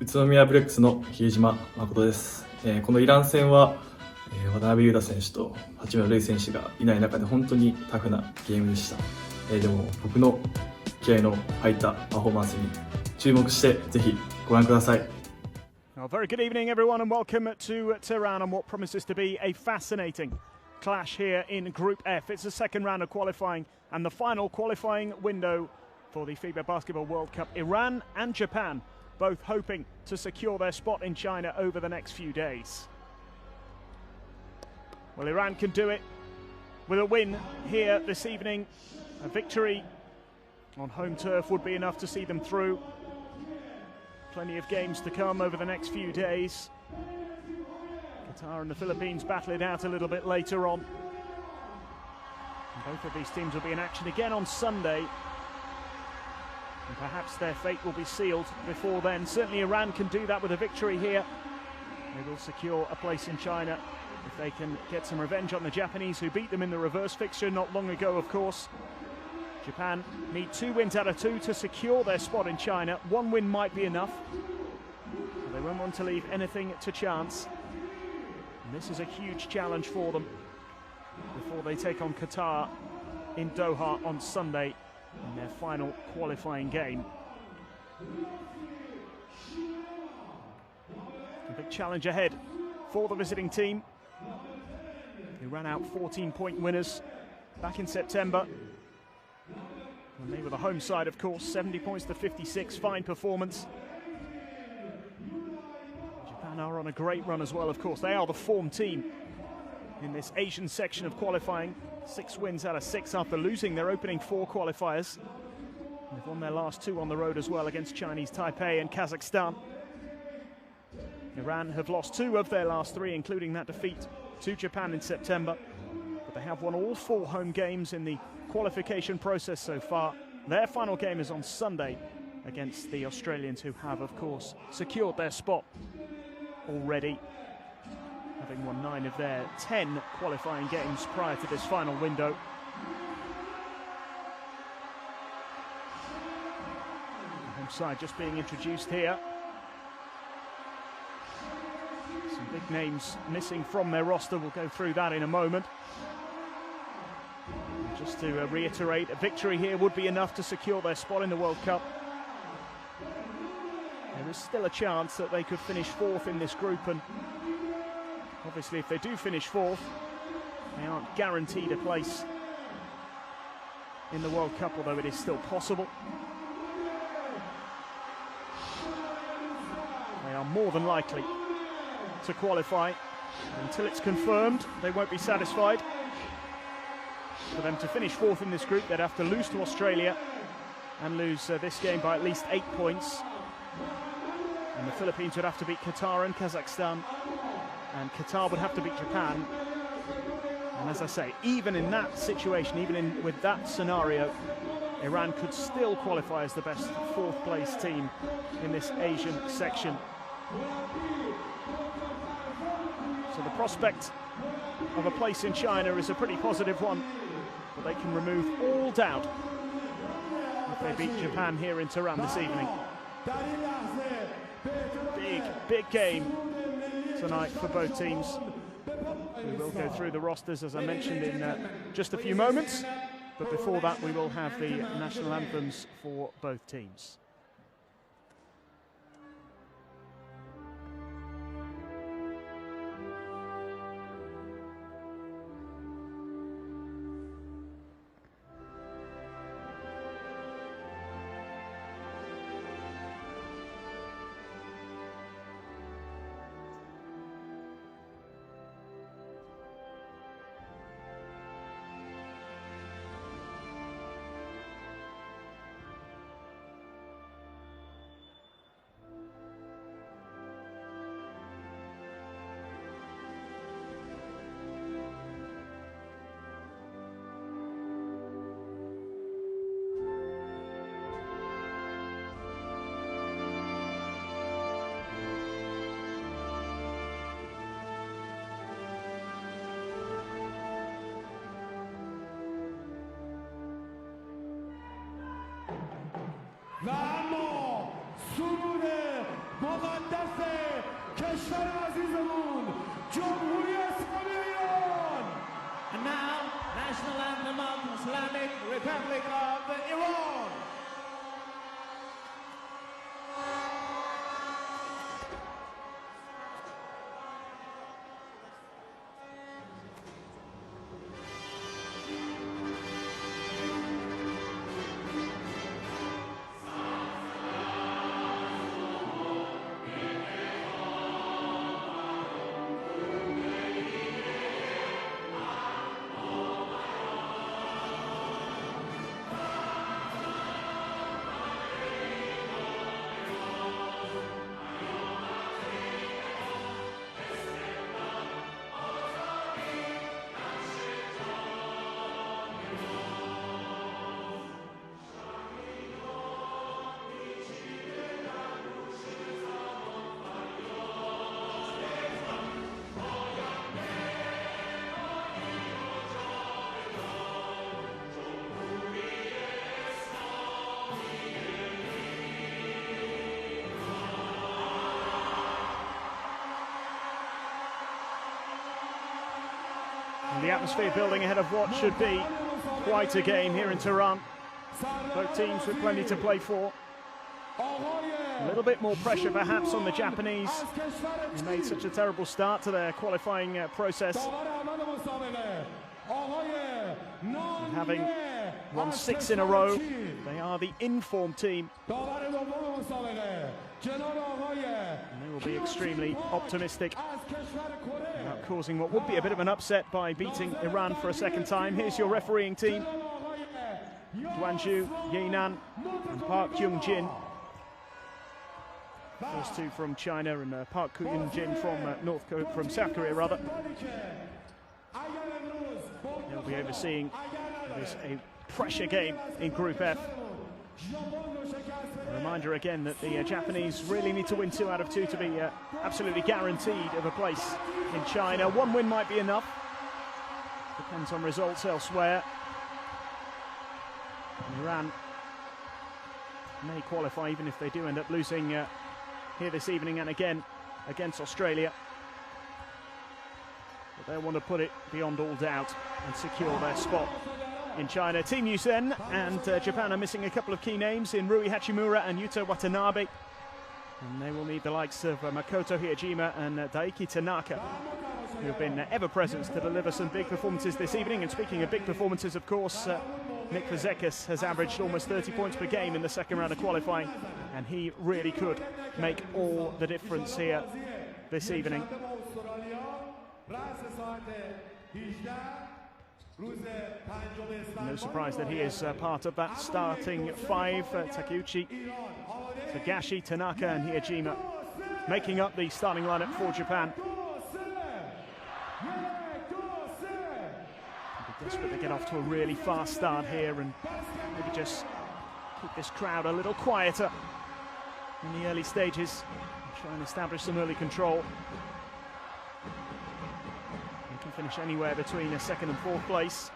宇都宮ブレックスの比江島慎です。このイラン戦は、渡邊雄太選手と八村塁選手がいない中で本当にタフなゲームでした。でも僕の気合の入ったパフォーマンスに注目してぜひご覧ください。Very good evening, everyone, and welcome to Tehran on what promises to be a fascinating clash here in Group F. It's the second round of qualifying and the final qualifying window for the FIBA Basketball World Cup. Iran and Japan both hoping to secure their spot in China over the next few days. Well, Iran can do it with a win here this evening. A victory on home turf would be enough to see them through. Plenty of games to come over the next few days. Qatar and the Philippines battle it out a little bit later on. And both of these teams will be in action again on Sunday. And perhaps their fate will be sealed before then. Certainly Iran can do that with a victory here. They will secure a place in China if they can get some revenge on the Japanese, who beat them in the reverse fixture not long ago, of course. Japan need 2 wins out of 2 to secure their spot in China. 1 win might be enough. They won't want to leave anything to chance. And this is a huge challenge for them before they take on Qatar in Doha on Sunday in their final qualifying game. A big challenge ahead for the visiting team, who ran out 14-point winners back in September. And they were the home side, of course, 70 points to 56, fine performance. Japan are on a great run as well, of course. They are the form team in this Asian section of qualifying. 6 wins out of 6 after losing their opening 4 qualifiers. They've won their last 2 on the road as well against Chinese Taipei and Kazakhstan. Iran have lost 2 of their last 3, including that defeat to Japan in September. But they have won all 4 home games in the qualification process so far. Their final game is on Sunday against the Australians, who have, of course, secured their spot already, having won 9 of their 10 qualifying games prior to this final window. The home side just being introduced here. Some big names missing from their roster. We'll go through that in a moment. Just to reiterate, a victory here would be enough to secure their spot in the World Cup. There is still a chance that they could finish 4th in this group, and obviously if they do finish 4th, they aren't guaranteed a place in the World Cup, although it is still possible. They are more than likely to qualify. Until it's confirmed, they won't be satisfied. For them to finish 4th in this group, they'd have to lose to Australia and lose this game by at least 8 points. And the Philippines would have to beat Qatar and Kazakhstan, and Qatar would have to beat Japan. And as I say, even in that situation, with that scenario, Iran could still qualify as the best 4th place team in this Asian section. So the prospect of a place in China is a pretty positive one, but they can remove all doubt if they beat Japan here in Tehran this evening. Big game tonight for both teams. We will go through the rosters, as I mentioned, in just a few moments, but before that we will have the national anthems for both teams. مقدس کشور عزیزمون جمهوری اسلامی ایران. And now, national anthem of Islamic Republic of Iran. The atmosphere building ahead of what should be quite a game here in Tehran. Both teams with plenty to play for. A little bit more pressure perhaps on the Japanese, who made such a terrible start to their qualifying process. And having won 6 in a row, they are the in-form team. And they will be extremely optimistic about causing what would be a bit of an upset by beating Iran for a second time. Here's your refereeing team. Duanju, Yinan and Park Kyung-jin. Those two from China and Park Kyung-jin from South Korea rather. They'll be overseeing this a pressure game in Group F. A reminder again that the Japanese really need to win 2 out of 2 to be absolutely guaranteed of a place in China. 1 win might be enough. Depends on results elsewhere. And Iran may qualify even if they do end up losing here this evening and again against Australia. But they want to put it beyond all doubt and secure their spot in China. Team news then, and Japan are missing a couple of key names in Rui Hachimura and Yuta Watanabe. And they will need the likes of Makoto Hiejima and Daiki Tanaka, who have been ever present to deliver some big performances this evening. And speaking of big performances, of course, Nick Fazekas has averaged almost 30 points per game in the second round of qualifying, and he really could make all the difference here this evening. No surprise that he is part of that starting 5. Takeuchi, Tagashi, Tanaka and Hiejima making up the starting lineup for Japan. They're desperate to get off to a really fast start here and maybe just keep this crowd a little quieter in the early stages and try and establish some early control. Can finish anywhere between 2nd and 4th place.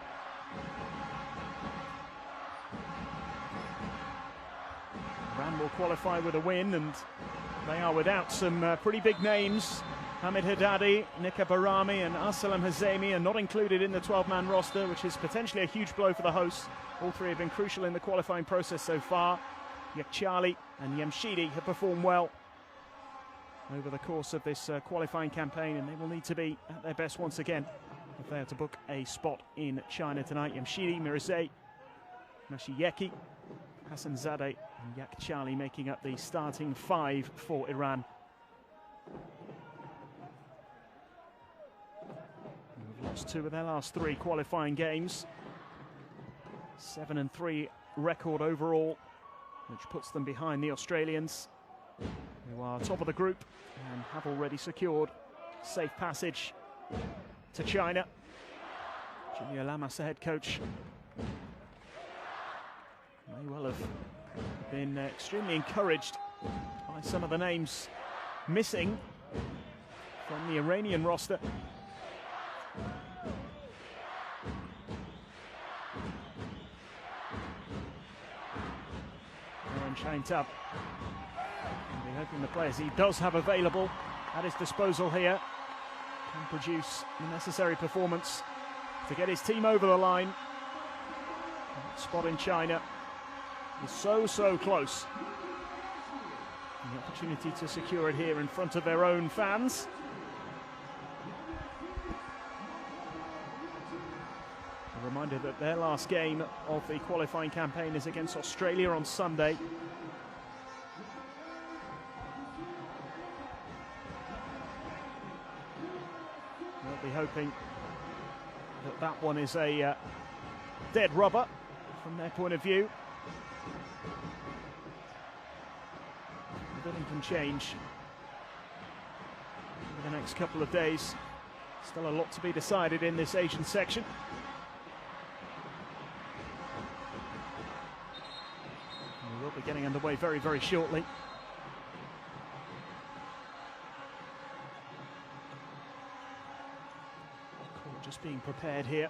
Iran will qualify with a win, and they are without some pretty big names. Hamid Haddadi, Nika Barami and Arsalam Hazemi are not included in the 12-man roster, which is potentially a huge blow for the hosts. All 3 have been crucial in the qualifying process so far. Yakchali and Yamshidi have performed well over the course of this qualifying campaign, and they will need to be at their best once again if they are to book a spot in China tonight. Yamshidi, Mirzei, Mashiyeki, Hassanzadeh and Yakchali making up the starting 5 for Iran. They've lost 2 of their last 3 qualifying games. 7-3 record overall, which puts them behind the Australians, who are top of the group and have already secured safe passage to China. Junior Lamas, the head coach, may well have been extremely encouraged by some of the names missing from the Iranian roster. Chained up. We're hoping the players he does have available at his disposal here can produce the necessary performance to get his team over the line. That spot in China is so close. And the opportunity to secure it here in front of their own fans. A reminder that their last game of the qualifying campaign is against Australia on Sunday. They'll be hoping that that one is a dead rubber from their point of view. Everything can change in the next couple of days. Still a lot to be decided in this Asian section. And we will be getting underway very shortly. Court just being prepared here.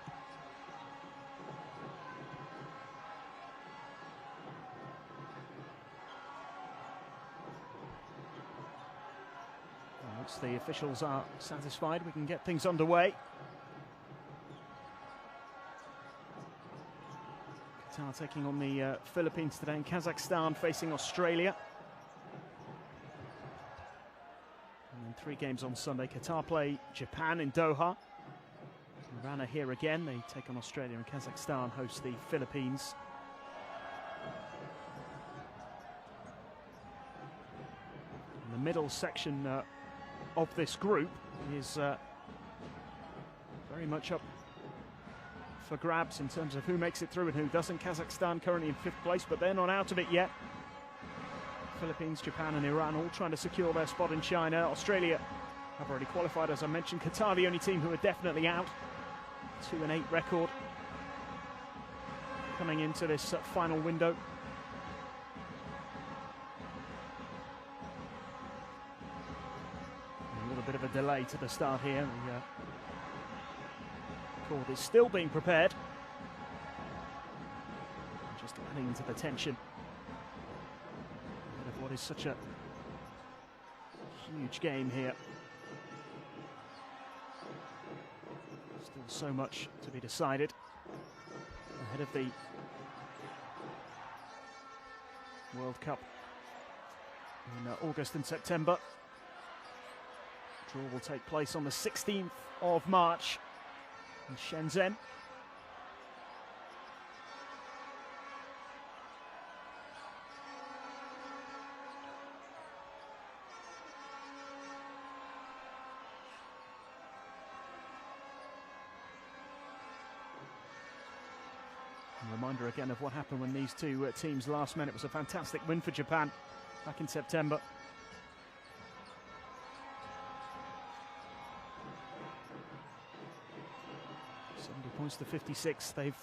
Once the officials are satisfied, we can get things underway. Qatar taking on the Philippines today, and Kazakhstan facing Australia. And then 3 games on Sunday. Qatar play Japan in Doha. Iran are here again. They take on Australia, and Kazakhstan host the Philippines. In the middle section of this group is very much up for grabs in terms of who makes it through and who doesn't. Kazakhstan currently in 5th place, but they're not out of it yet. Philippines, Japan and Iran all trying to secure their spot in China. Australia have already qualified, as I mentioned. Qatar the only team who are definitely out. 2-8 record coming into this final window. A bit of a delay to the start here. The court is still being prepared. Just adding to the tension of what is such a huge game here. Still so much to be decided ahead of the World Cup in August and September. Draw will take place on the 16th of March in Shenzhen. A reminder again of what happened when these two teams last met. It was a fantastic win for Japan back in September. 70 points to 56. They've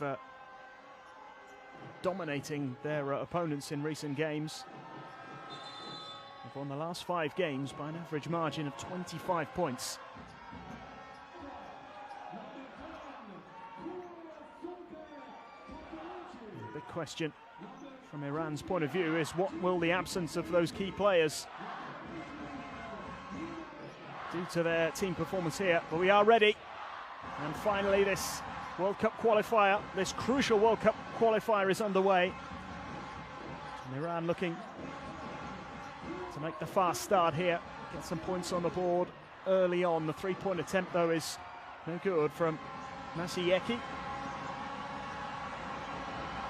dominating their opponents in recent games. They've won the last 5 games by an average margin of 25 points. The big question from Iran's point of view is, what will the absence of those key players do to their team performance here? But we are ready. And finally, this World Cup qualifier, this crucial World Cup qualifier is underway. And Iran looking to make the fast start here, get some points on the board early on. The 3-point attempt, though, is no good from Masayeki.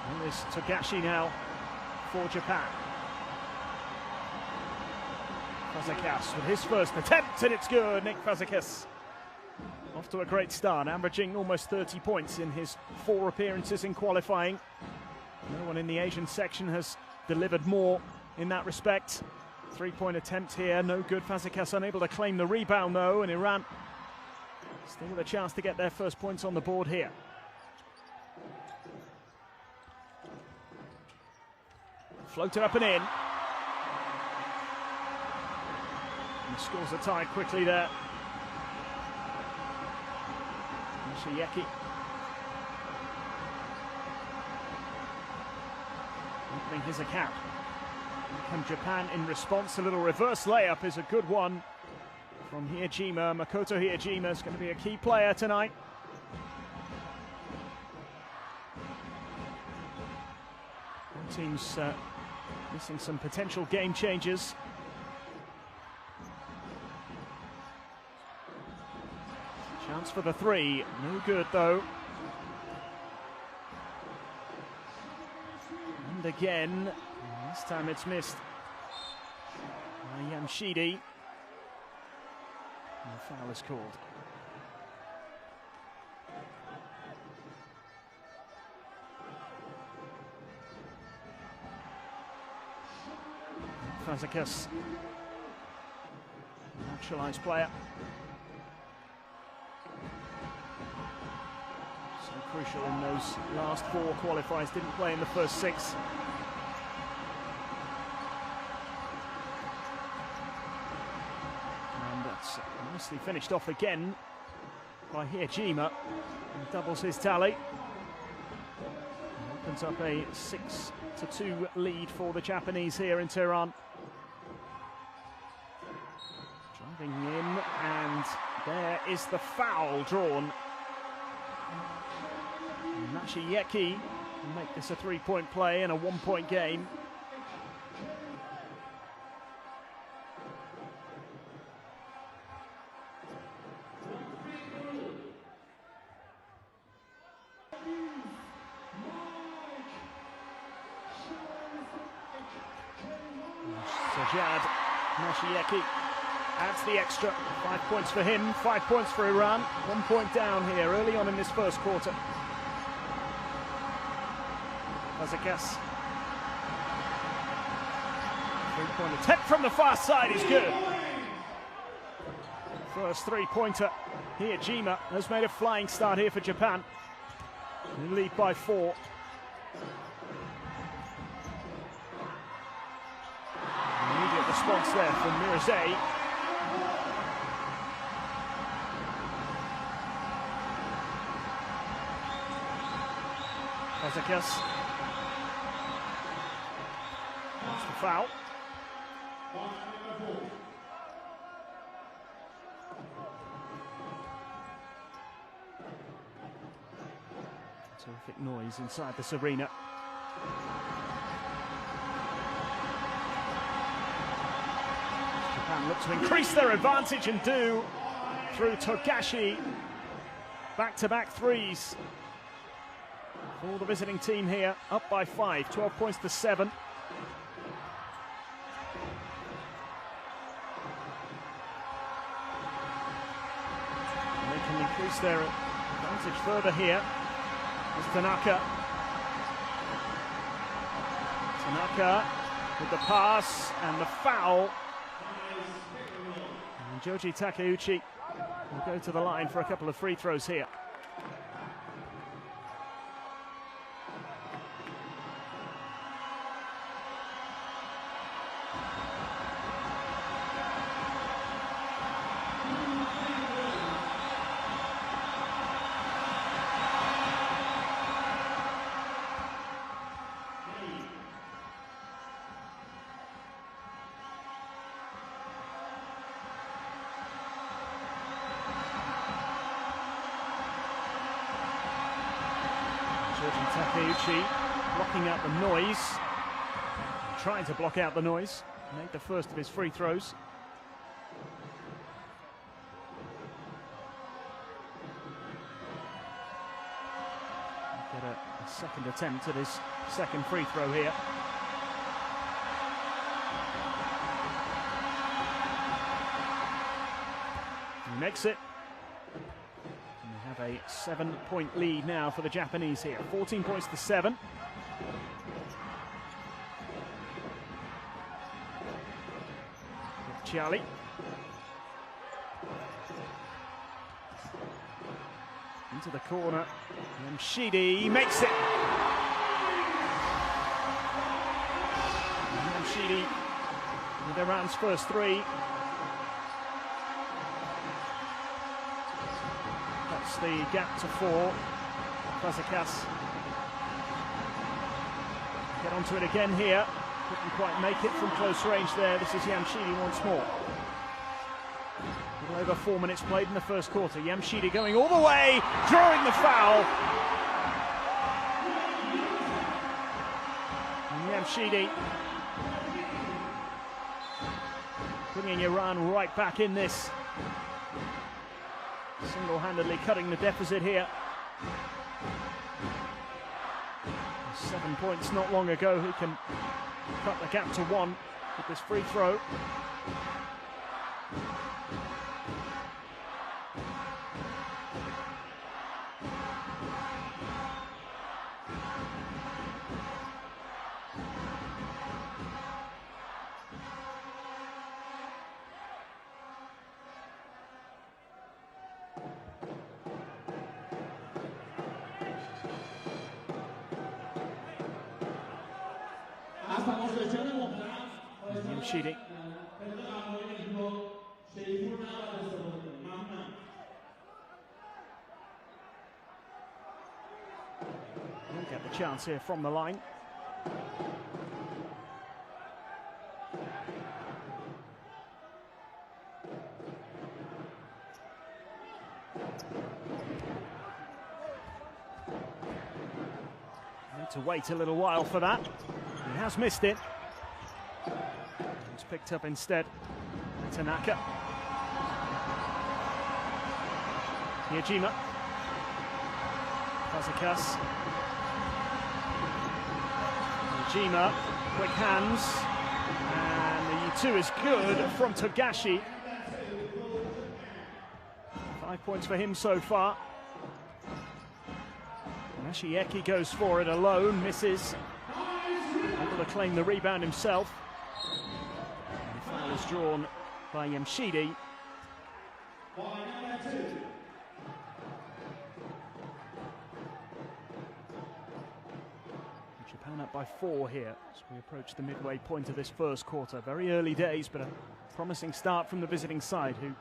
And it's Togashi now for Japan. Fazekas with his first attempt, and it's good. Nick Fazekas off to a great start, averaging almost 30 points in his 4 appearances in qualifying. No one in the Asian section has delivered more in that respect. 3-point attempt here, no good. Fazekas unable to claim the rebound though, and Iran still with a chance to get their first points on the board here. Floated up and in. And the scores are tied quickly there. Masayeki opening his account. And Japan in response. A little reverse layup is a good one from比江島. Makoto Hiejima is going to be a key player tonight. Both teams missing some potential game changers. Chance for the three, no good though. And again, this time it's missed by Yamshidi. And the foul is called. Fazekas, naturalized player. So crucial in those last four qualifiers, didn't play in the first six. And that's nicely finished off again by Hiejima, and doubles his tally. And opens up a 6-2 lead for the Japanese here in Tehran. Driving in, and there is the foul drawn. Mashieki will make this a 3-point play and a 1-point game. Sajad Mashieki adds the extra. 5 points for him, 5 points for Iran. 1 point down here early on in this first quarter. Fazekas. 3-point attempt from the far side is good. First 3-pointer. Hiejima has made a flying start here for Japan. They lead by 4. Immediate response there from Mirzay. Fazekas. That's the foul. Terrific noise inside this arena. Japan look to increase their advantage and do through Togashi. Back-to-back threes for the visiting team here, up by 5, 12 points to 7. And they can increase their advantage further here. It's Tanaka. Tanaka with the pass and the foul. And Joji Takeuchi will go to the line for a couple of free throws here. Takeuchi blocking out the noise, trying to block out the noise, made the first of his free throws. Get a second attempt at his second free throw here. He makes it. A 7-point lead now for the Japanese here. 14 points to 7. Chiali. Into the corner. Yamshidi makes it. Yamshidi with Iran's first three. The gap to 4. Fazekas. Get onto it again here. Couldn't quite make it from close range there. This is Yamshidi once more. A little over 4 minutes played in the first quarter. Yamshidi going all the way, drawing the foul. And Yamshidi bringing Iran right back in this. Single-handedly cutting the deficit here. 7 points not long ago. He can cut the gap to 1 with this free throw. Yamshidi. Won't get the chance here from the line. Need to wait a little while for that. He has missed it. It's picked up instead. Tanaka.比江島. Fazekas. Be'Jima, quick hands. And the U2 is good from Togashi. 5 points for him so far. Mashieki goes for it alone, misses. Able to claim the rebound himself. The foul is drawn by Yamshidi. Japan up by 4 here as we approach the midway point of this first quarter. Very early days, but a promising start from the visiting side, who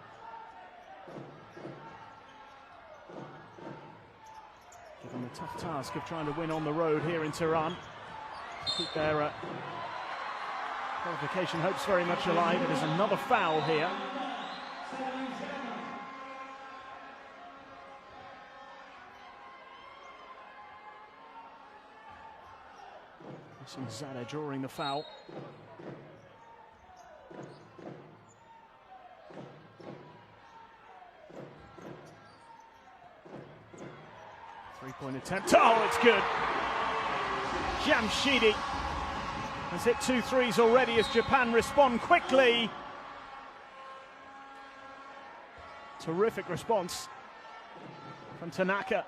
given the tough task of trying to win on the road here in Tehran, to keep their qualification hopes very much alive. It is another foul here. Zada drawing the foul. Three-point attempt. Oh, it's good. Yamshidi has hit 2 threes already as Japan respond quickly. Terrific response from Tanaka.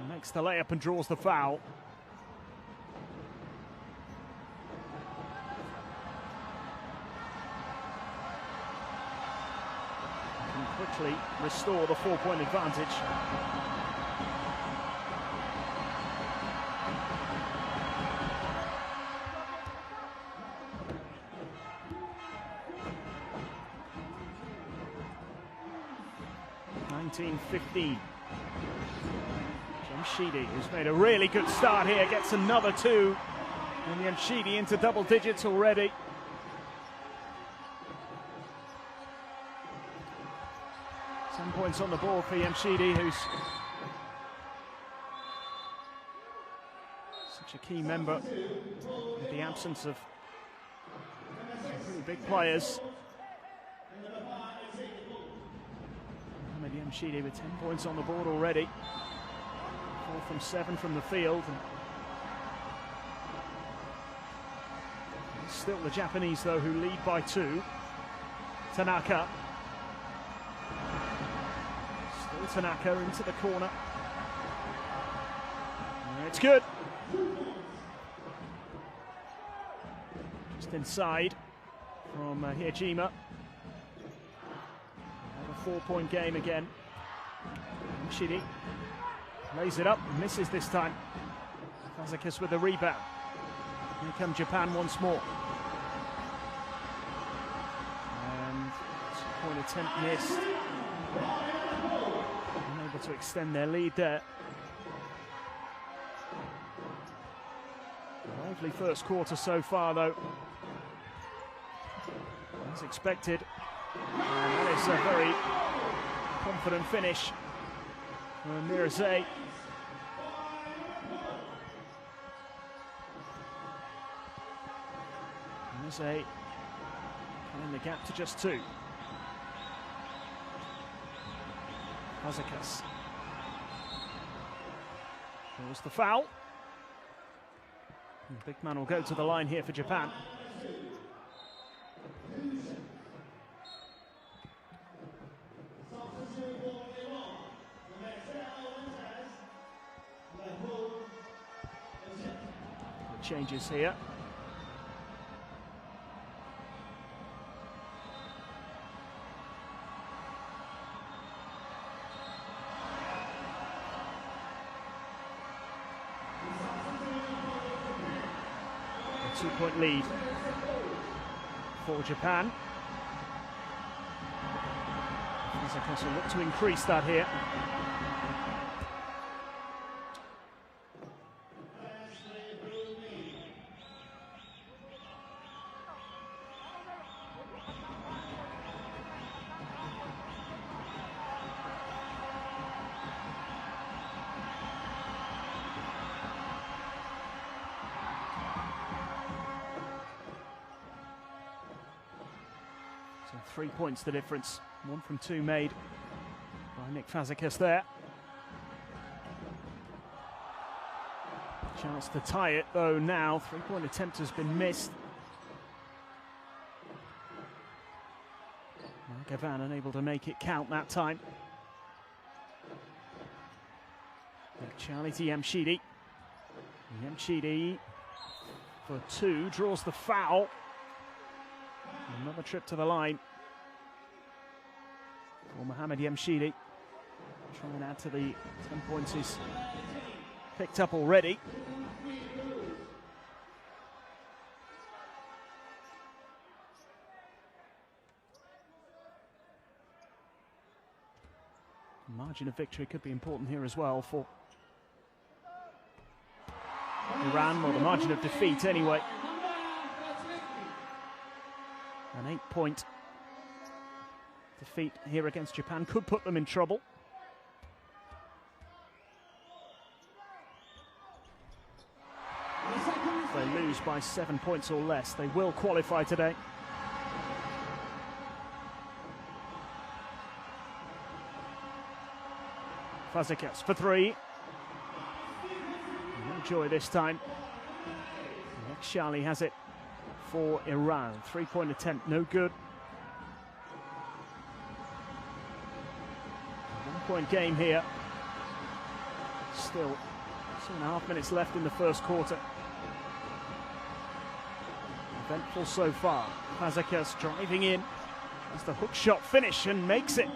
Makes the layup and draws the foul. Can quickly restore the 4-point advantage. (19-15). Yamshidi, who's made a really good start here, gets another 2. And Yamshidi into double digits already. Some points on the board for Yamshidi, who's such a key member with the absence of some pretty big players. Yamshidi with 10 points on the board already. 4 from 7 from the field. And still the Japanese, though, who lead by 2. Tanaka. Still Tanaka into the corner. And it's good. Just inside from Be'Jima. Another 4-point game again. Yamshidi lays it up, misses this time. Fazekas with the rebound. Here come Japan once more. And 2-point attempt missed. Unable to extend their lead there. Lively first quarter so far, though. As expected. And that is a very confident finish for Mirazay. Mirazay cutting the gap to just 2. Fazekas. There's the foul. And the big man will go to the line here for Japan. Changes here. A 2-point lead for Japan. Fazekas will look to increase that here. So 3 points the difference. 1 from 2 made by Nick Fazekas there. Chance to tie it though now. 3-point attempt has been missed. Gavan unable to make it count that time. Charlie to Yamshidi. Yamshidi for 2, draws the foul. Another trip to the line for Mohamed Yamshidi. Trying to add to the 10 points he's picked up already. Margin of victory could be important here as well for Iran, or the margin of defeat anyway. An 8-point defeat here against Japan could put them in trouble. If they lose by 7 points or less, they will qualify today. Fazekas for 3. No joy this time. Next, Charlie has it for Iran. 3-point attempt, no good. 1-point game here. Still 2.5 minutes left in the first quarter. Eventful so far. Fazekas driving in. As the hook shot finish and makes it.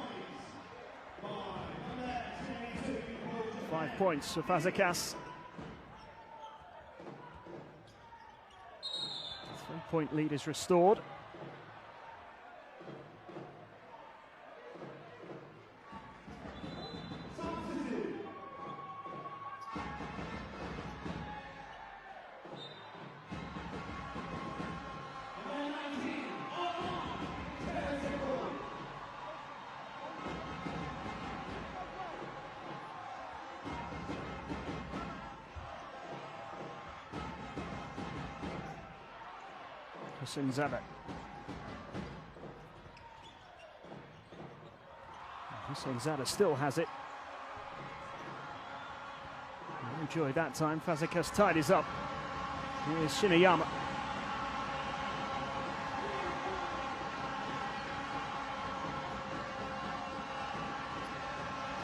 5 points for Fazekas. 3-point lead is restored. Zaba. Hussein Zada still has it. Enjoy that time. Fazekas tidies up. Here's Shiniyama.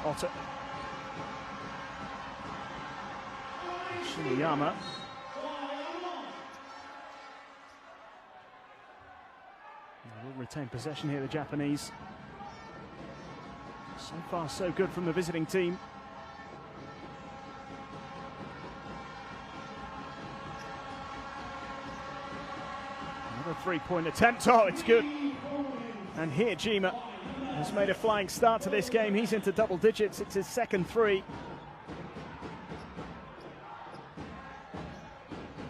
Otter. Shiniyama. Retain possession here, the Japanese. So far, so good from the visiting team. Another 3-point attempt. Oh, it's good. And here, Jima has made a flying start to this game. He's into double digits. It's his second 3.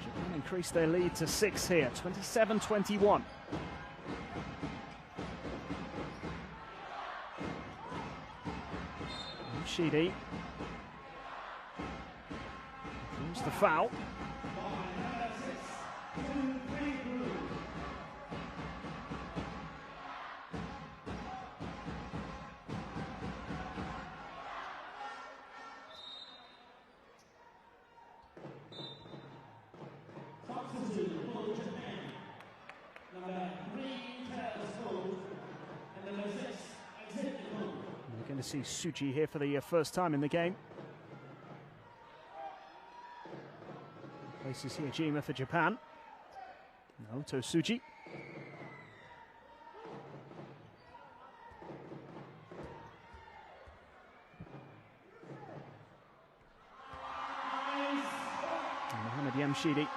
Japan increase their lead to 6 here, 27-21. Sheedy draws the foul. We're going to see Tsuji here for the first time in the game. Places Hiejima for Japan. Naoto Tsuji. And Mohamed Yamshidi.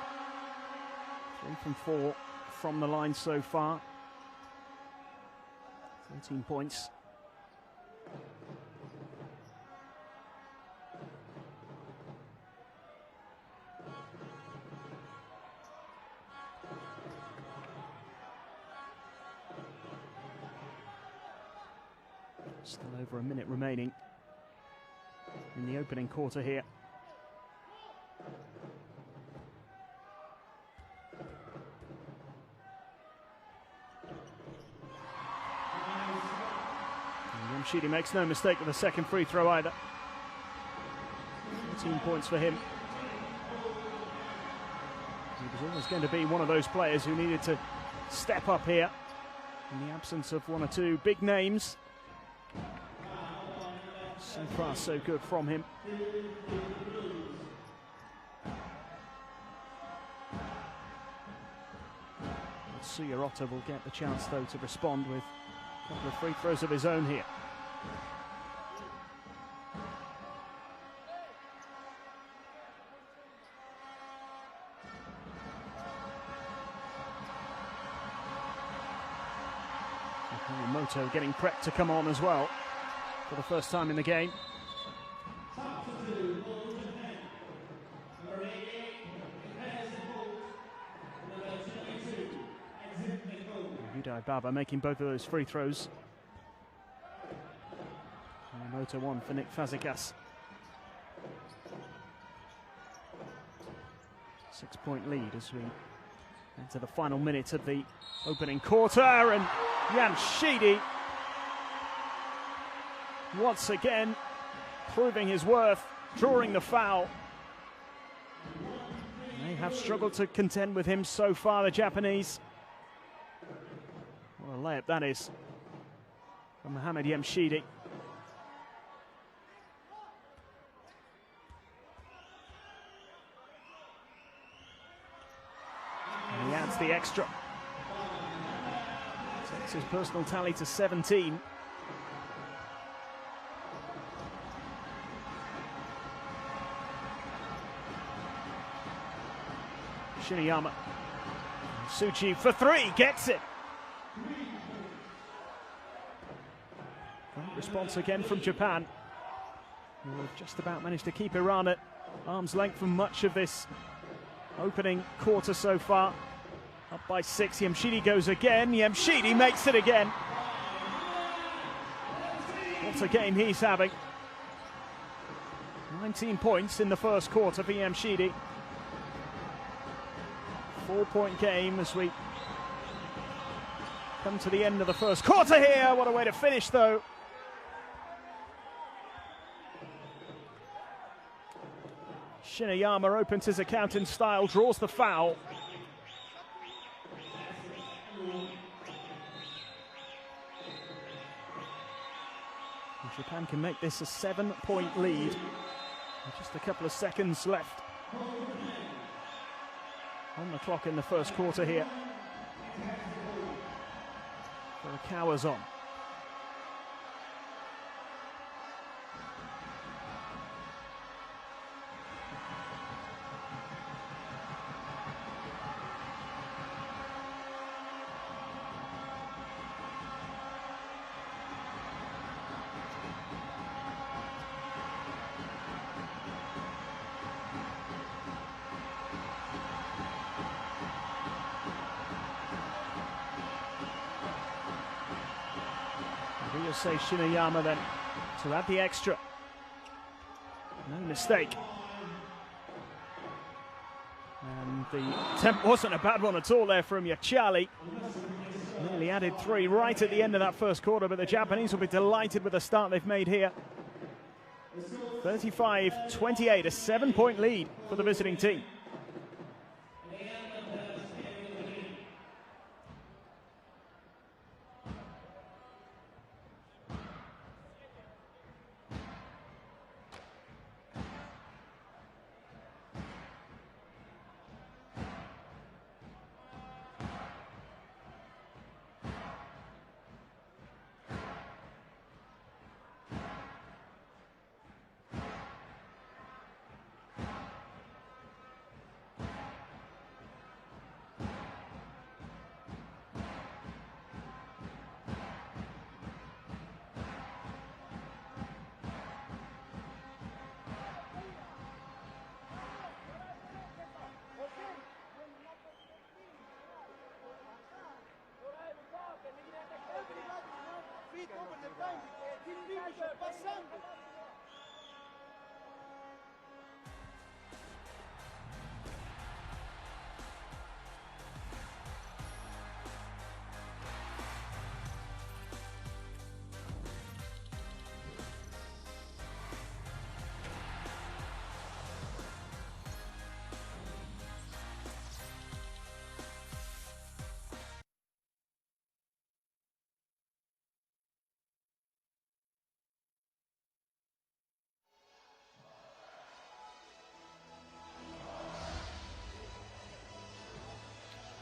3 from 4 from the line so far. 13 points. Still over a minute remaining in the opening quarter here. Yamshidi makes no mistake with the second free throw either. 14 points for him. He was always going to be one of those players who needed to step up here in the absence of one or two big names. So far, so good from him. Suyarota will get the chance, though, to respond with a couple of free throws of his own here. Moto getting prepped to come on as well for the first time in the game. Udai Baba making both of those free throws. Moto one for Nick Fazekas. 6-point lead as we enter the final minute of the opening quarter, and Yamshidi once again proving his worth, drawing the foul. They have struggled to contend with him so far, the Japanese. What a layup that is from Mohamed Yamshidi. And he adds the extra. Takes his personal tally to 17. Shiniyama. Tsuji for 3, gets it. Great response again from Japan, who have just about managed to keep Iran at arm's length for much of this opening quarter so far. Up by 6, Yamshidi goes again, Yamshidi makes it again. What a game he's having. 19 points in the first quarter for Yamshidi. 4-point game as we come to the end of the first quarter here. What a way to finish, though. Shiniyama opens his account in style, draws the foul. And Japan can make this a 7-point lead. With just a couple of seconds left on the clock in the first quarter here. Furukawa's on. Ryusei篠then to add the extra. No mistake. And the attempt wasn't a bad one at all there from Yachali. Nearly added 3 right at the end of that first quarter, but the Japanese will be delighted with the start they've made here. 35-28, a 7-point lead for the visiting team.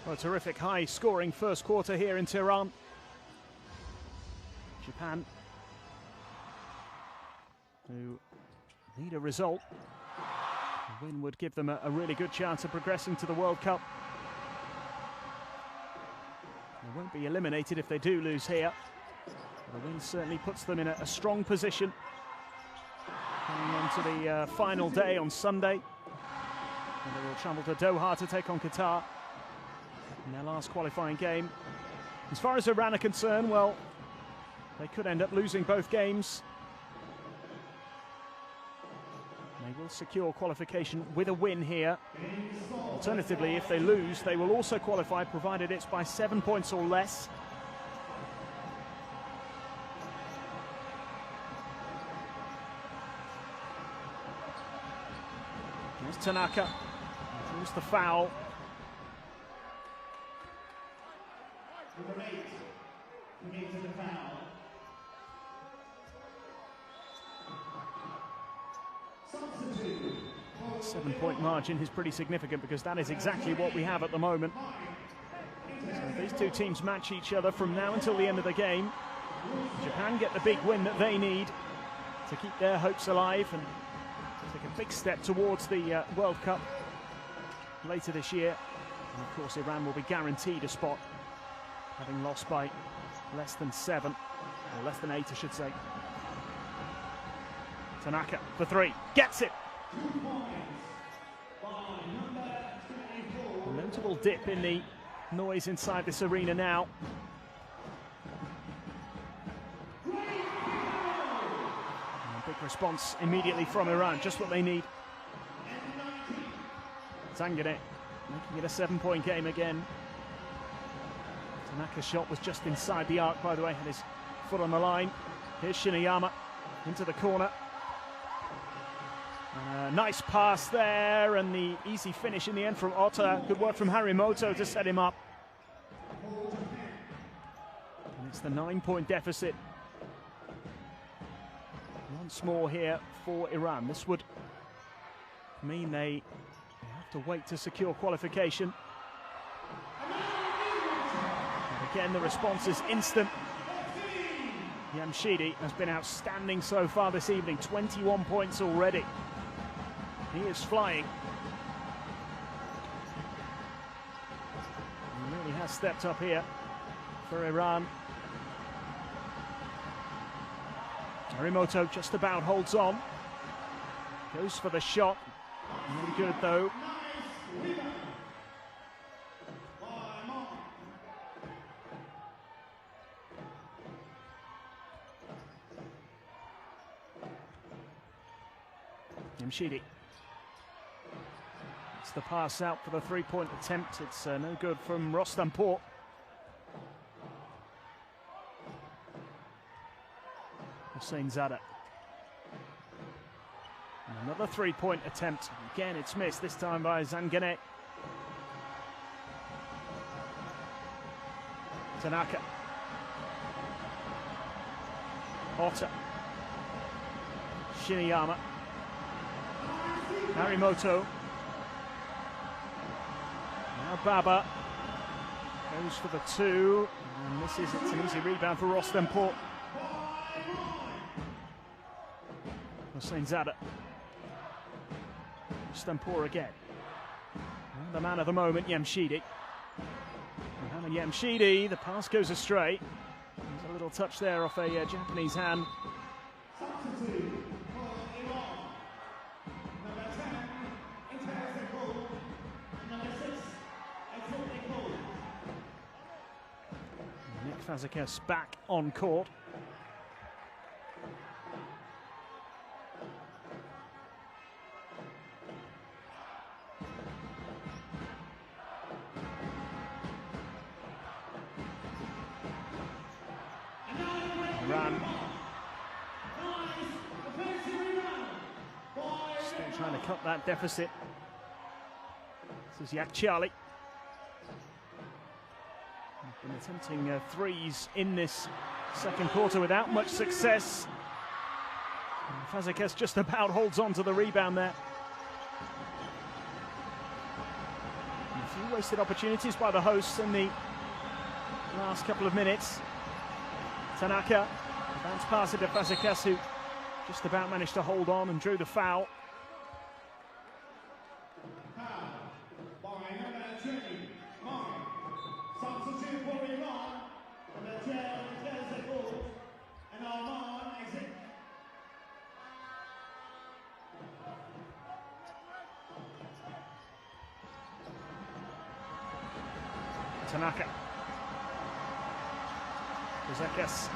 Well, a terrific high-scoring first quarter here in Tehran. Japan, who need a result. A win would give them a really good chance of progressing to the World Cup. They won't be eliminated if they do lose here. The win certainly puts them in a strong position. Coming on to the final day on Sunday. And they will travel to Doha to take on Qatar in their last qualifying game. As far as Iran are concerned, well, they could end up losing both games. They will secure qualification with a win here. Alternatively, if they lose, they will also qualify, provided it's by 7 points or less. There's Tanaka. There's the foul. Number 8 commits the foul. Substitute. 7-point margin is pretty significant because that is exactly what we have at the moment. So if these two teams match each other from now until the end of the game, Japan get the big win that they need to keep their hopes alive and take a big step towards the World Cup later this year. And of course, Iran will be guaranteed a spot, having lost by less than 7, or less than 8, I should say. Tanaka for 3, gets it! A notable dip in the noise inside this arena now. And a big response immediately from Iran, just what they need. Tangane making it a 7-point game again. Tanaka's shot was just inside the arc, by the way, had his foot on the line. Here's篠into the corner. Nice pass there, and the easy finish in the end from Ota. Good work from Harimoto to set him up. And it's the 9-point deficit once more here for Iran. This would mean they have to wait to secure qualification. And again, the response is instant. Yamshidi has been outstanding so far this evening, 21 points already. He is flying. He really has stepped up here for Iran. Harimoto just about holds on. Goes for the shot. No good though. Mshidi. It's the pass out for the three-point attempt. It's no good from Rostanpour. Hossein Zada. And another three-point attempt. Again, it's missed, this time by Zangane. Tanaka. Otta. Shiniyama. Narimoto. Now Baba goes for the two, and misses. It's an easy rebound for Rostanpour. Hossein Zada. Rostanpour again. And the man of the moment, Yamshidi. Mohamed Yamshidi, the pass goes astray. There's a little touch there off a Japanese hand. Nick Fazekas back on court. Run. Still trying to cut that deficit. This is Yakchiali. Been attempting threes in this second quarter without much success. Fazekas just about holds on to the rebound there. And a few wasted opportunities by the hosts in the last couple of minutes. Tanaka, bounce pass into Fazekas, who just about managed to hold on and drew the foul. Tanaka. Fazekas.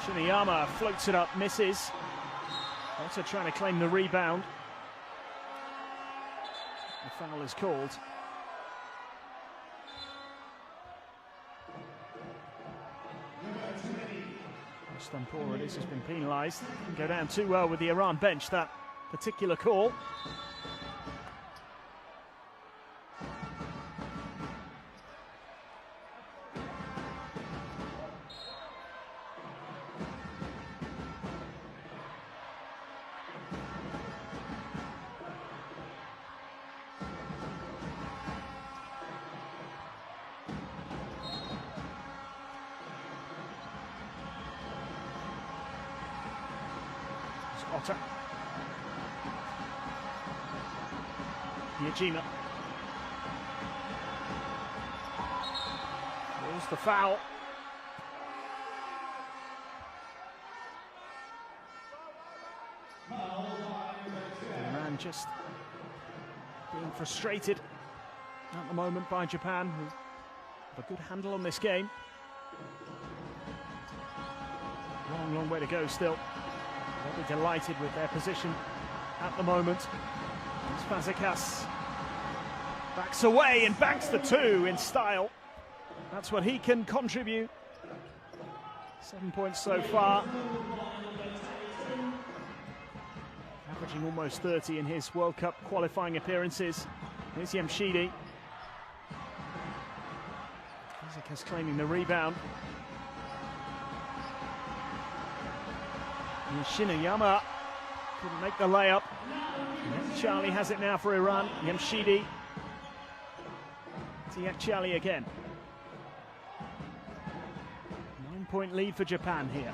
Shiniyama floats it up, misses. Also trying to claim the rebound. The foul is called. Rostanpour, this has been penalised. Didn't go down too well with the Iran bench, that particular call. Otta. Yajima. There's the foul. Iran just being frustrated at the moment by Japan, who have a good handle on this game. Long, long way to go still. They'll be delighted with their position at the moment. It's Fazekas. Backs away and banks the two in style. That's what he can contribute. 7 points so far. Averaging almost 30 in his World Cup qualifying appearances. Here's Yamshidi. Fazekas claiming the rebound. Shiniyama couldn't make the layup. Charlie has it now for Iran. Yamshidi to Yakchiali again. 9-point lead for Japan here.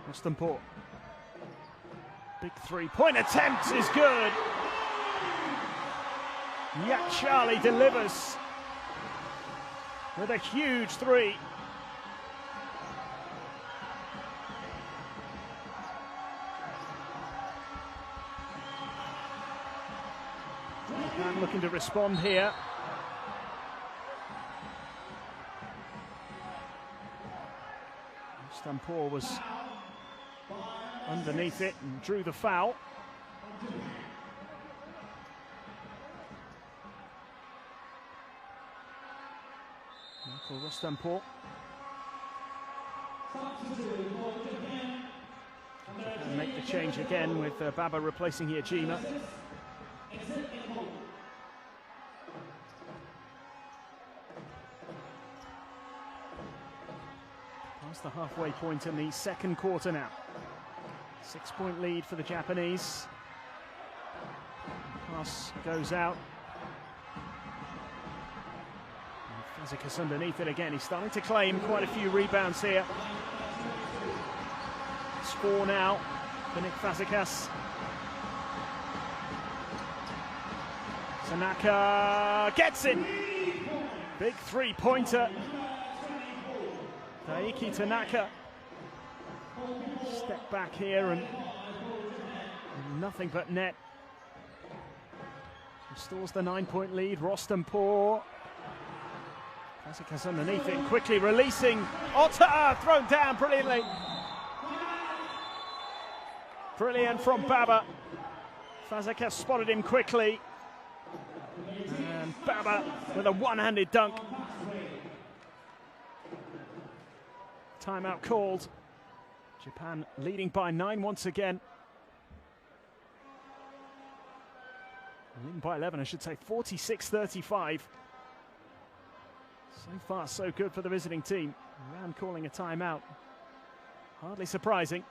Rostanpour. Big three-point attempt is good. Yakchiali delivers with a huge three. Japan looking to respond here. Stampor was underneath it and drew the foul. Michael Rostampor. Make the change again with Baba replacing Hiejima. Past the halfway point in the second quarter now. 6-point lead for the Japanese. Pass goes out. Fazekas underneath it again. He's starting to claim quite a few rebounds here. It's 4 now for Nick Fazekas. Tanaka gets it. Big three-pointer. Daiki Tanaka. Step back here and nothing but net. Restores the 9-point lead. Rostampor. Fazekas underneath it, quickly releasing. Otta thrown down brilliantly. Brilliant from Baba. Fazekas spotted him quickly. And Baba with a one-handed dunk. Timeout called. Japan leading by 9 once again. Leading by 11, I should say, 46-35. So far, so good for the visiting team. Iran calling a timeout. Hardly surprising.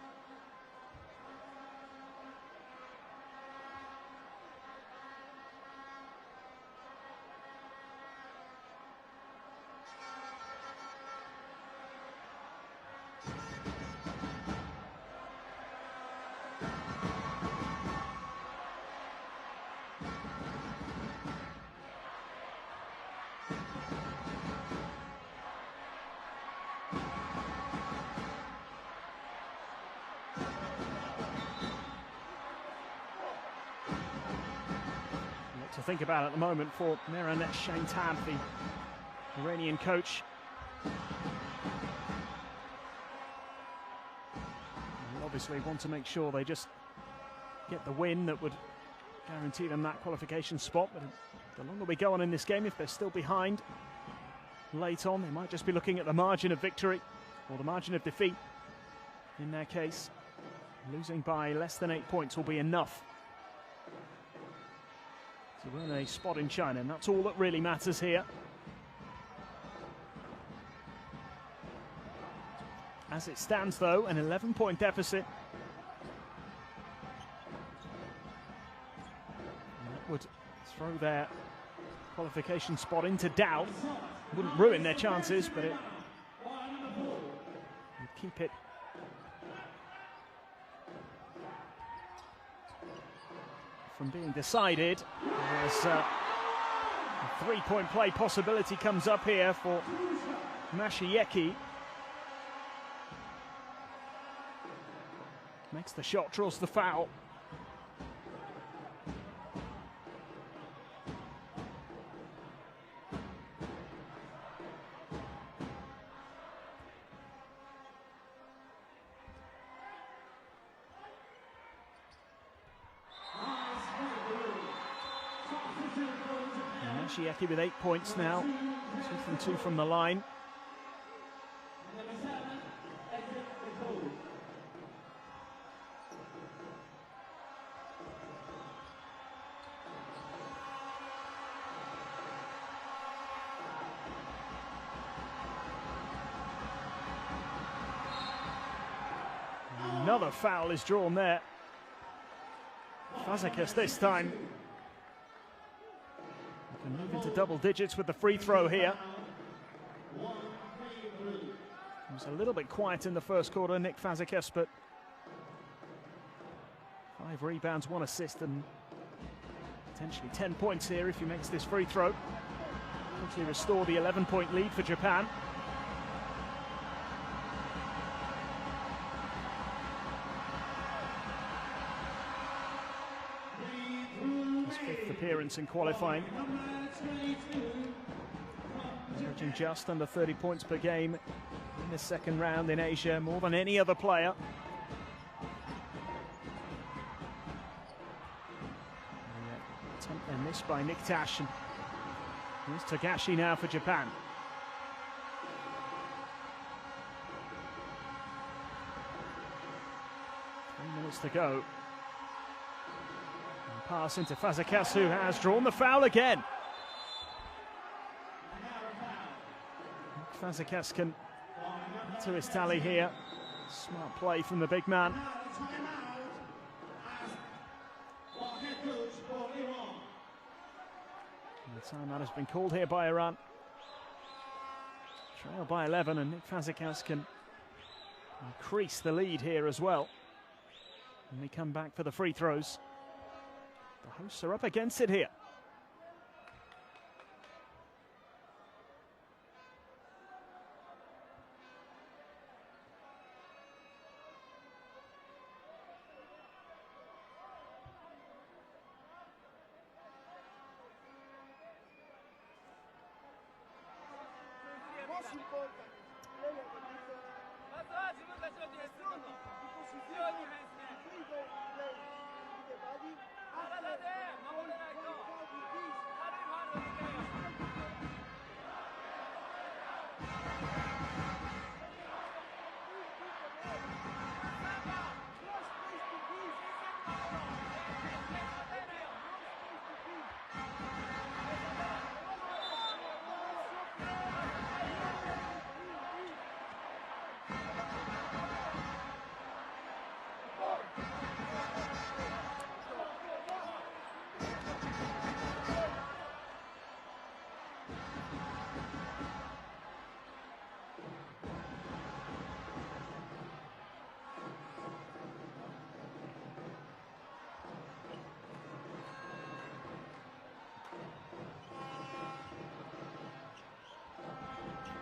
To think about at the moment for Mehranet Shaintab, the Iranian coach. And obviously want to make sure they just get the win that would guarantee them that qualification spot. But the longer we go on in this game, if they're still behind late on, they might just be looking at the margin of victory or the margin of defeat. In their case, losing by less than 8 points will be enough to win a spot in China, and that's all that really matters here. As it stands, though, an 11-point deficit. And that would throw their qualification spot into doubt. Wouldn't ruin their chances, but it would keep it from being decided. As a three-point play possibility comes up here for Mashieki. Makes the shot, draws the foul. Mashieki with 8 points now, 2 from 2 from the line. Another foul is drawn there. Fazekas this time. Can move into double digits with the free throw here. He was a little bit quiet in the first quarter, Nick Fazekas, but 5 rebounds, 1 assist, and potentially 10 points here if he makes this free throw. Quickly restore the 11-point lead for Japan. His 5th appearance in qualifying. Averaging just under 30 points per game in the second round in Asia, more than any other player. Attempt then missed by Nick Tash. And here's Togashi now for Japan. 3 minutes to go. And pass into Fazekas, who has drawn the foul again. Fazekas can add to his tally here. Smart play from the big man. And the timeout has been called here by Iran. Trail by 11, and Nick Fazekas can increase the lead here as well. And they come back for the free throws. The hosts are up against it here.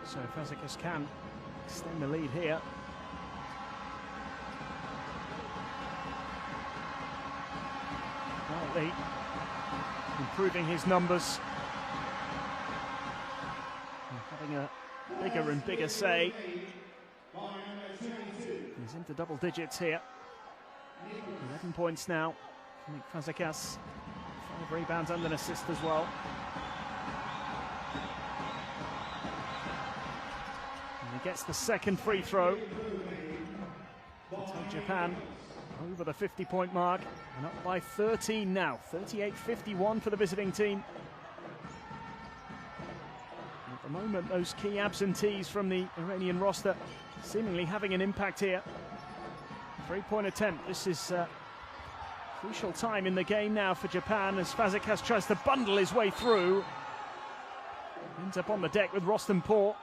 So Fazekas can extend the lead here. Quietly improving his numbers. And having a bigger and bigger say. He's into double digits here. 11 points now. Nick Fazekas. 5 rebounds and an assist as well. He gets the second free throw to take Japan over the 50-point mark and up by 13 now. 38-51 for the visiting team. And at the moment, those key absentees from the Iranian roster seemingly having an impact here. 3-point attempt. This is crucial time in the game now for Japan as Fazekas tries to bundle his way through. Ends up on the deck with Rostam Poor.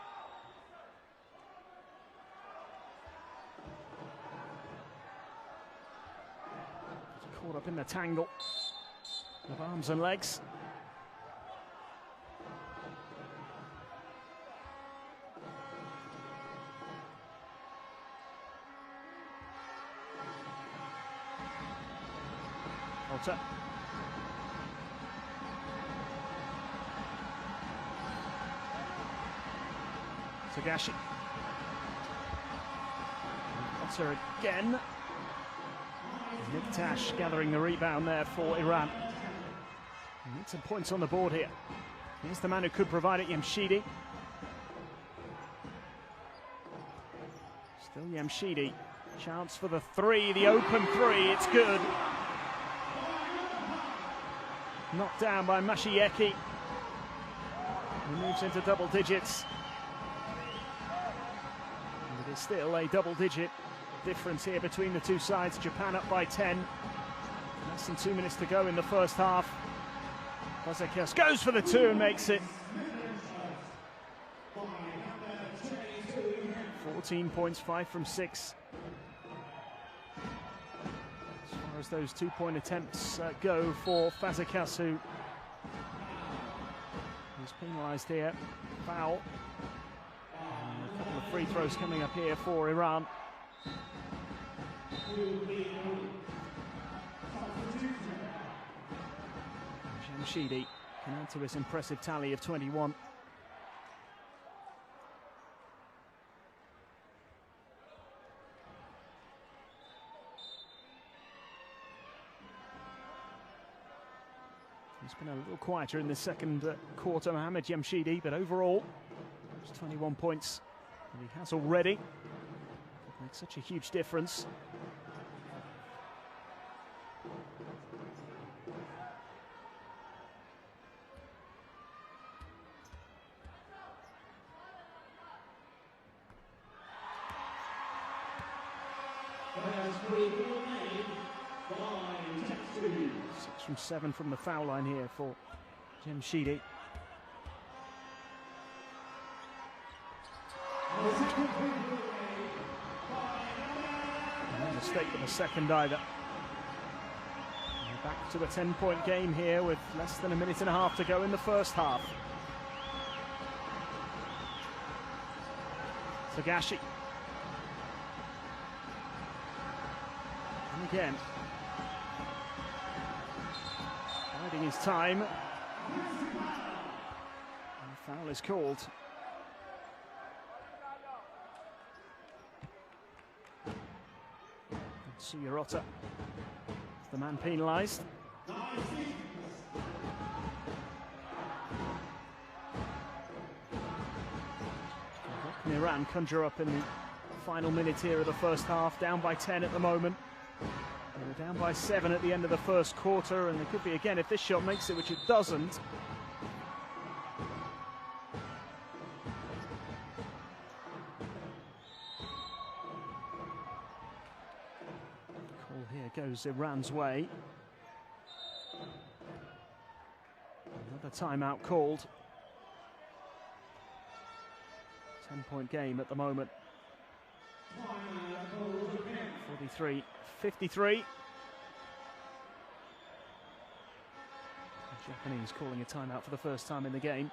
Caught up in the tangle of arms and legs. Alter. Togashi. Alter again. Nick Tash gathering the rebound there for Iran. Need some points on the board here. Here's the man who could provide it, Yamshidi. Still Yamshidi. Chance for the three, the open three, it's good. Knocked down by Mashieki. He moves into double digits. And it is still a double-digit difference here between the two sides. Japan up by 10. Less than 2 minutes to go in the first half. Fazekas goes for the two and makes it. 14 points, 5 from 6. As far as those 2-point attempts go for Fazekas, who is penalised here. Foul. And a couple of free throws coming up here for Iran. Jamshidi can add to his impressive tally of 21. Looking a little quieter in the second quarter, Mohamed Jamshidi, but overall, just 21 points that he has already. Could make such a huge difference. Six from 7 from the foul line here for Jamshidi. No mistake with the second either. We're back to a 10-point game here with less than a minute and a half to go in the first half. Tagashi. And again. Biding his time. And the foul is called. Suyarota is the man penalised. Iran conjure up in the final minute here of the first half, down by 10 at the moment. They were down by 7 at the end of the first quarter, and they could be again if this shot makes it, which it doesn't. Call here goes Iran's way. Another timeout called. 10-point game at the moment. 43-53. The Japanese calling a timeout for the first time in the game.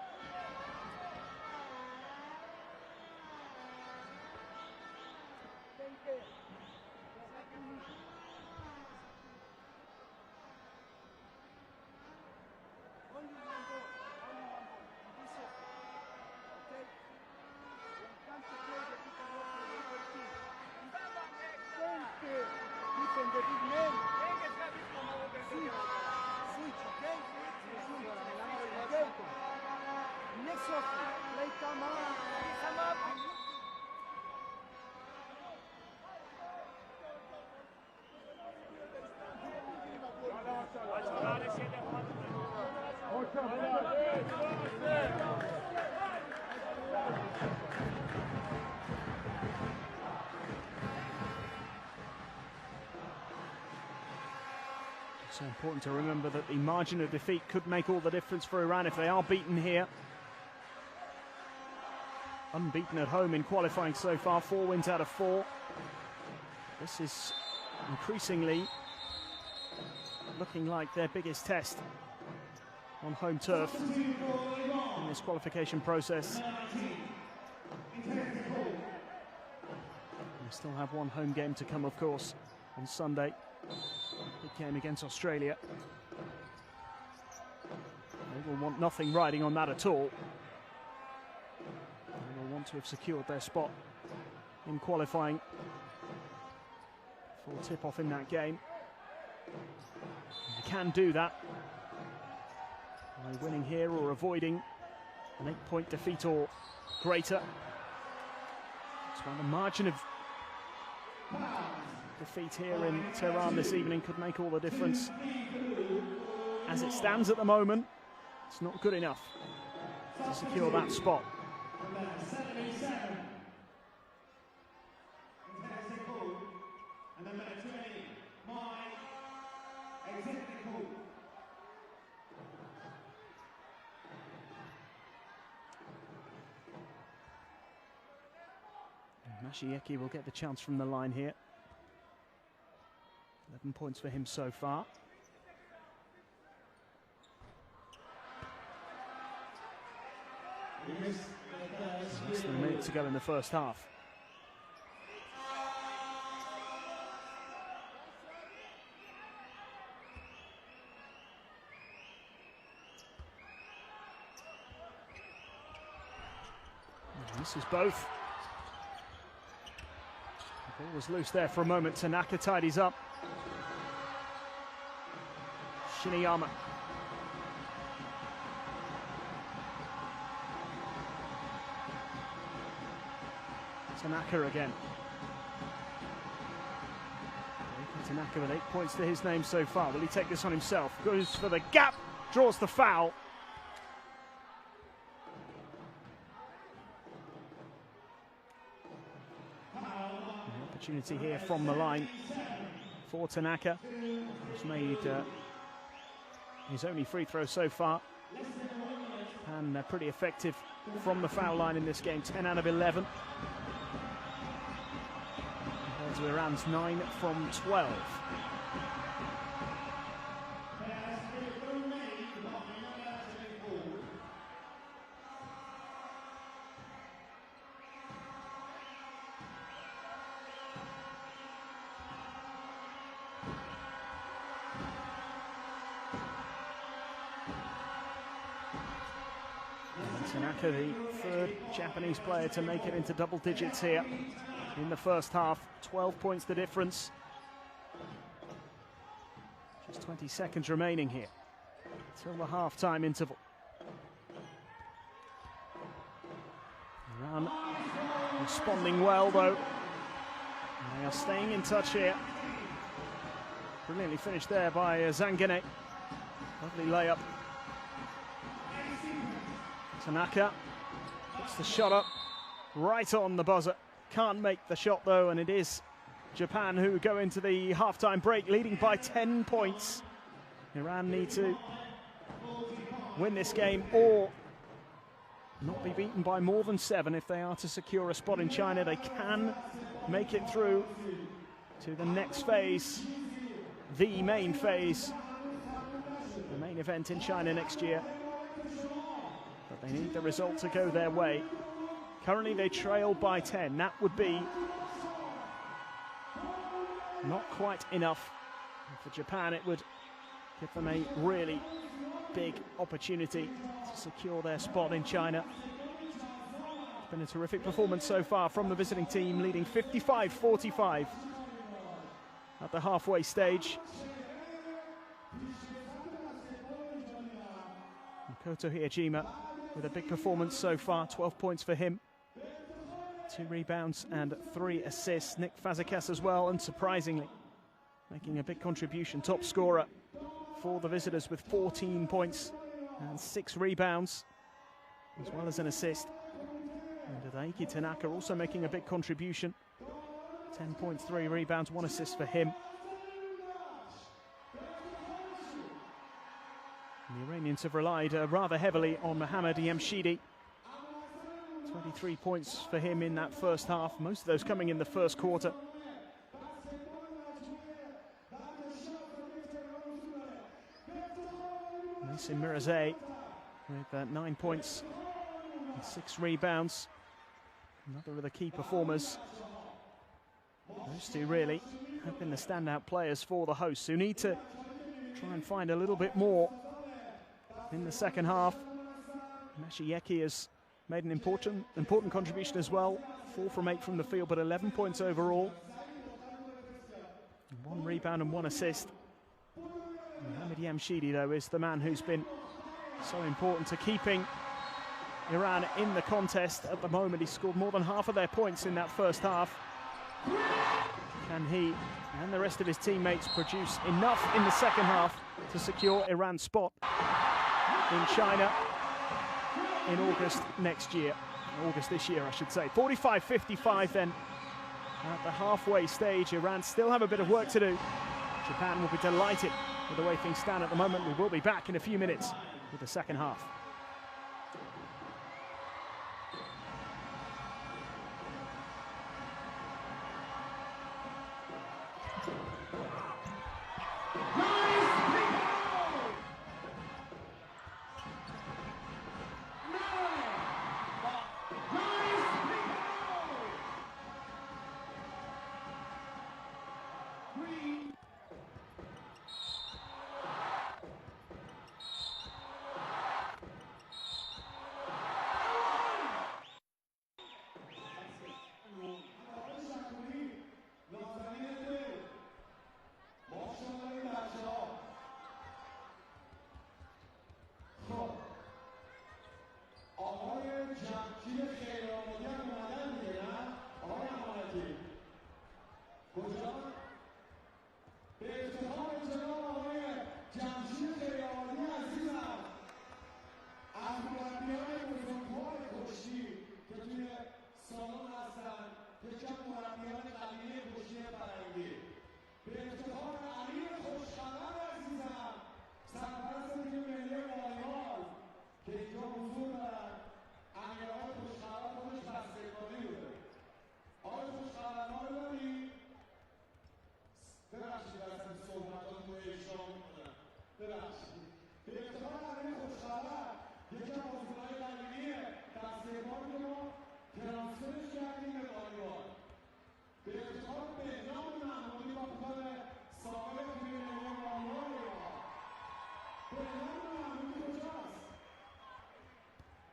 So important to remember that the margin of defeat could make all the difference for Iran if they are beaten here. Unbeaten at home in qualifying so far, 4 wins out of 4. This is increasingly looking like their biggest test on home turf in this qualification process. We still have one home game to come, of course, on Sunday. Big game against Australia. They will want nothing riding on that at all. They will want to have secured their spot in qualifying for tip-off in that game. They can do that by winning here or avoiding an 8-point defeat or greater. That's why the margin of defeat here in Tehran this evening could make all the difference. As it stands at the moment, it's not good enough to secure that spot. Mashieki will get the chance from the line here. 11 points for him so far. Less than a minute to go in the first half. This is both. The ball was loose there for a moment. Tanaka tidies up. Shiniyama. Tanaka again. Tanaka with 8 points to his name so far. Will he take this on himself? Goes for the gap, draws the foul. An opportunity here from the line for Tanaka. He's made his only free throw so far. And pretty effective from the foul line in this game, 10 out of 11. Compared to Iran's 9 from 12. Tanaka, the third Japanese player to make it into double digits here in the first half. 12 points the difference. Just 20 seconds remaining here till the half-time interval. Iran responding well though. They are staying in touch here. Brilliantly finished there by Zangene. Lovely layup. Tanaka puts the shot up right on the buzzer. Can't make the shot though, and it is Japan who go into the halftime break leading by 10 points. Iran need to win this game or not be beaten by more than 7 if they are to secure a spot in China. They can make it through to the next phase, the main phase, the main event in China next year. But they need the result to go their way. Currently they trail by 10. That would be not quite enough. And for Japan, it would give them a really big opportunity to secure their spot in China. It's been a terrific performance so far from the visiting team, leading 55-45 at the halfway stage. Makoto Hiejima with a big performance so far, 12 points for him. 2 rebounds and 3 assists. Nick Fazekas as well, unsurprisingly, making a big contribution. Top scorer for the visitors with 14 points and 6 rebounds, as well as an assist. And Daiki Tanaka also making a big contribution. 10 points, 3 rebounds, 1 assist for him. And the Iranians have relied rather heavily on Mohammad Yamshidi. 23 points for him in that first half, most of those coming in the first quarter. Nassim Mirazeh with 9 points and 6 rebounds. Another of the key performers. Those two really have been the standout players for the hosts, who need to try and find a little bit more in the second half. Mashieki has made an important contribution as well. 4 from 8 from the field, but 11 points overall. 1 rebound and 1 assist. Mohammad Yamshidi, though, is the man who's been so important to keeping Iran in the contest at the moment. He scored more than half of their points in that first half. Can he and the rest of his teammates produce enough in the second half to secure Iran's spot in China in August next year? August this year, I should say. 45-55 then at the halfway stage. Iran still have a bit of work to do. Japan will be delighted with the way things stand at the moment. We will be back in a few minutes with the second half. که توی سالن هستن یکی از مربیان قدیمی کشتی فرنگی به افتخار امیر خوشخبر عزیزم سرپرست تیم ملی والیبال که اینجا حضور دارن. امیرآقای خوشخبر خودش بسکتبالی بوده. آقای خوشخبر ما رو داریم؟ ببخشید اصلا صحبتاتون رو اشتباه میکنم، ببخشید. به افتخار امیر خوشخبر یکی از بازیکن‌های قدیمی بسکتبال رو ما ترانسفرش کردیم به والیبال. به افتخار بهنام محمودی کاپیتان سابق تیم ملی والیبال ایران. بهنام محمودی کجاست؟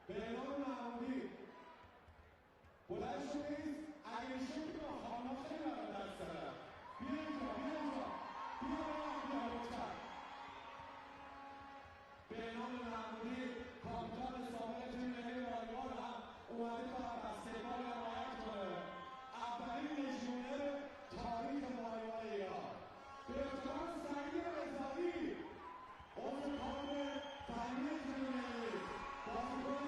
بهنام محمودی بلند شو بریز. اگه میشه بگم خانم‌ها خیلی برای دست دارن. بیا اینجا بیا لطفا. بهنام محمودی کاپیتان سابق تیم ملی والیبال هم اومده تا بسکتبال حمایت کنه. اولین لژیونر تاریخ والیبال ایران. به افتخار سعید رضایی عضو کادر فنی تیم ملی، بازیکن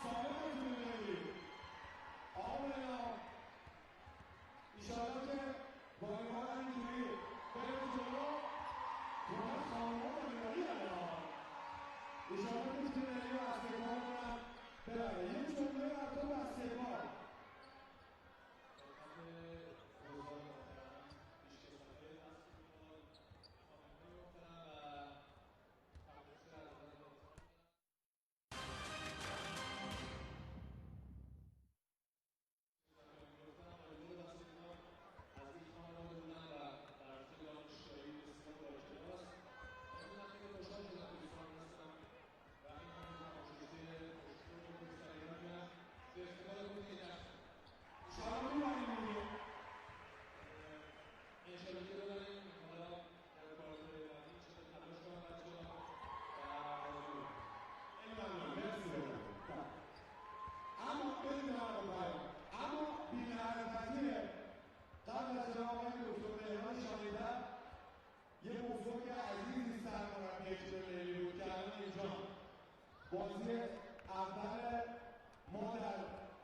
سابق تیم ملی. آقا بهنام ایشالا که والیبال همینجوری بره جلو. کنار خانم‌ها والیبالی الان ایشالا که تیم ملی بسکتبال رو هم ببره. یک جمله بر تو بسکتبال. اما بی‌معرفتیه قبل از جناب آقای دکتر مهران شانیدر یه بزرگ عزیزی سرمربی تیم ملی بود که الان اینجا بازی اول ما در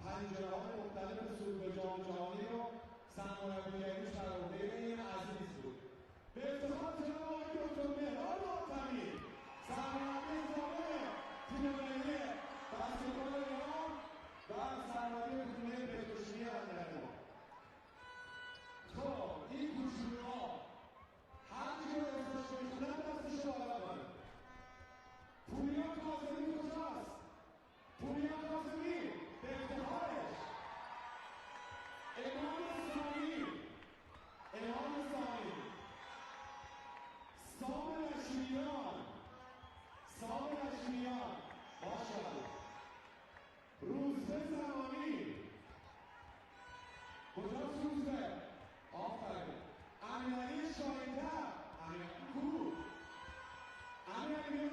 پنجره‌های مختلف صعود به جام جهانی رو سرمربیگریش بر عهده این عزیز بود. به افتخار جناب آقای دکتر مهران لطفی سرمربی سابق تیم ملی بسکتبال ایران و سرمربی تیم پتروشیمی بندرگاه. خب این کوچولوها هر کی رو اسمش میخونن دستش رو بالا کنه. پوریا کاظمی کجاست؟ پوریا کاظمی به افتخارش. امام ثانی سامر اشمیان ماشاءالله. روزبه زمانی کجاست روزبه؟ آفرین. امیرعلی شاهین‌تر امیرعلی کو؟ امیرعلی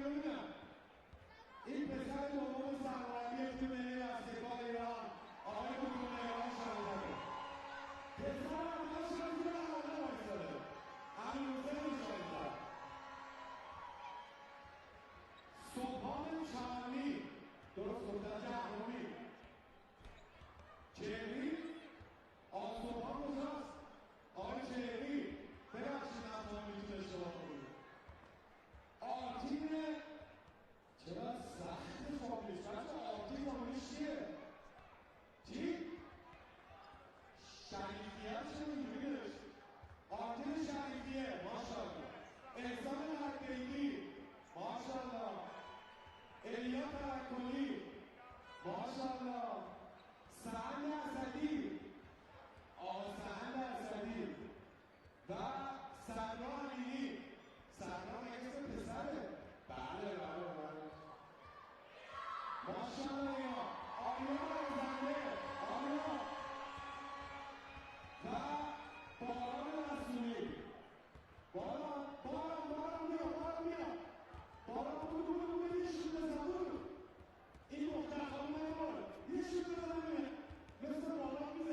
ببینم این پسر دوم سرمربی تیم ملی بسکتبال ایران آقای دکتر مهران شاهین‌تره. پسر اول شاهین‌تر اول وایساده امیرحسین شاهین‌تر. صبحان چرمی درست گفتم جهنمی چهری آقا صبحان کجاست؟ آقای چهری ببخشید نفهم میتونه اشتباه کنید. آرتین چرا سخت فامیلیش بچه آرتین فامیلیش چیه؟ چی؟ شریفیت چه اینجوری نوشت؟ آرتین شریفیه ماشاءالله. احسان حقیقی ماشاءالله. الیا توکلی ماشاءالله. سعد اسدی آقا سعد اسدی و سرنا امینی. سرنا اسم پسره؟ بله ماشاءالله. آریا رزنده آریا و باران رسولی. باران بیا باران بودو یه شود بزن این دختر خانم نبار یه شود بزن مثل باران میزن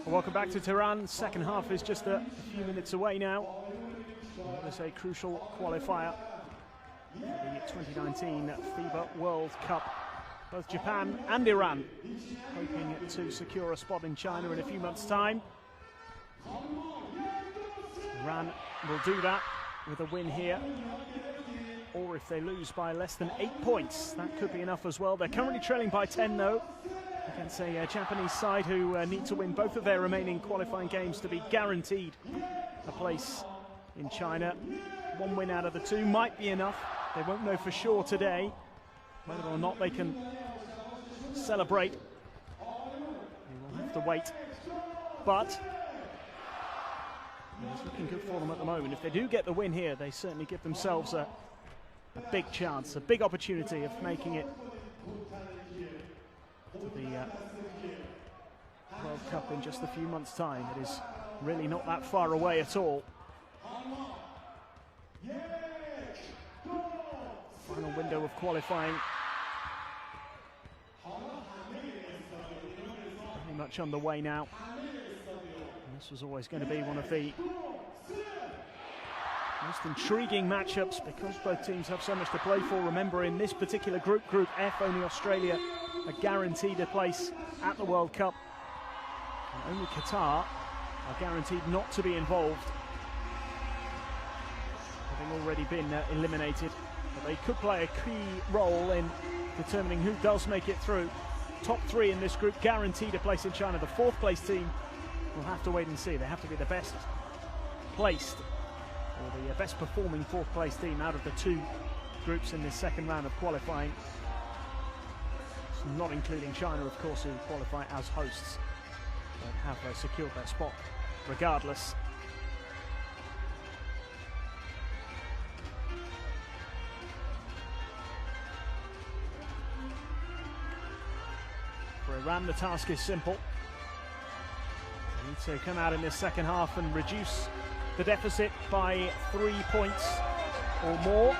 Welcome back to Tehran. Second half is just a few minutes away now. What is a crucial qualifier for the 2019 FIBA World Cup. Both Japan and Iran hoping to secure a spot in China in a few months' time. Iran will do that with a win here, or if they lose by less than 8 points, that could be enough as well. They're currently trailing by 10 though, against a Japanese side who need to win both of their remaining qualifying games to be guaranteed a place in China. One win out of the two might be enough. They won't know for sure today whether or not they can celebrate. They will have to wait, but it's looking good for them at the moment. If they do get the win here, they certainly give themselves a big chance, a big opportunity of making it to the World Cup in just a few months' time. It is really not that far away at all. Final window of qualifying very much underway now. And this was always going to be one of the most intriguing matchups because both teams have so much to play for. Remember, in this particular group, Group F, only Australia are guaranteed a place at the World Cup. And only Qatar are guaranteed not to be involved, having already been eliminated. But they could play a key role in determining who does make it through. Top three in this group guaranteed a place in China. The fourth place team will have to wait and see. They have to be the best placed, or the best performing fourth place team out of the two groups in this second round of qualifying. Not including China, of course, who qualify as hosts, but have secured their spot regardless. For Iran, the task is simple. They need to come out in this second half and reduce the deficit by 3 points or more.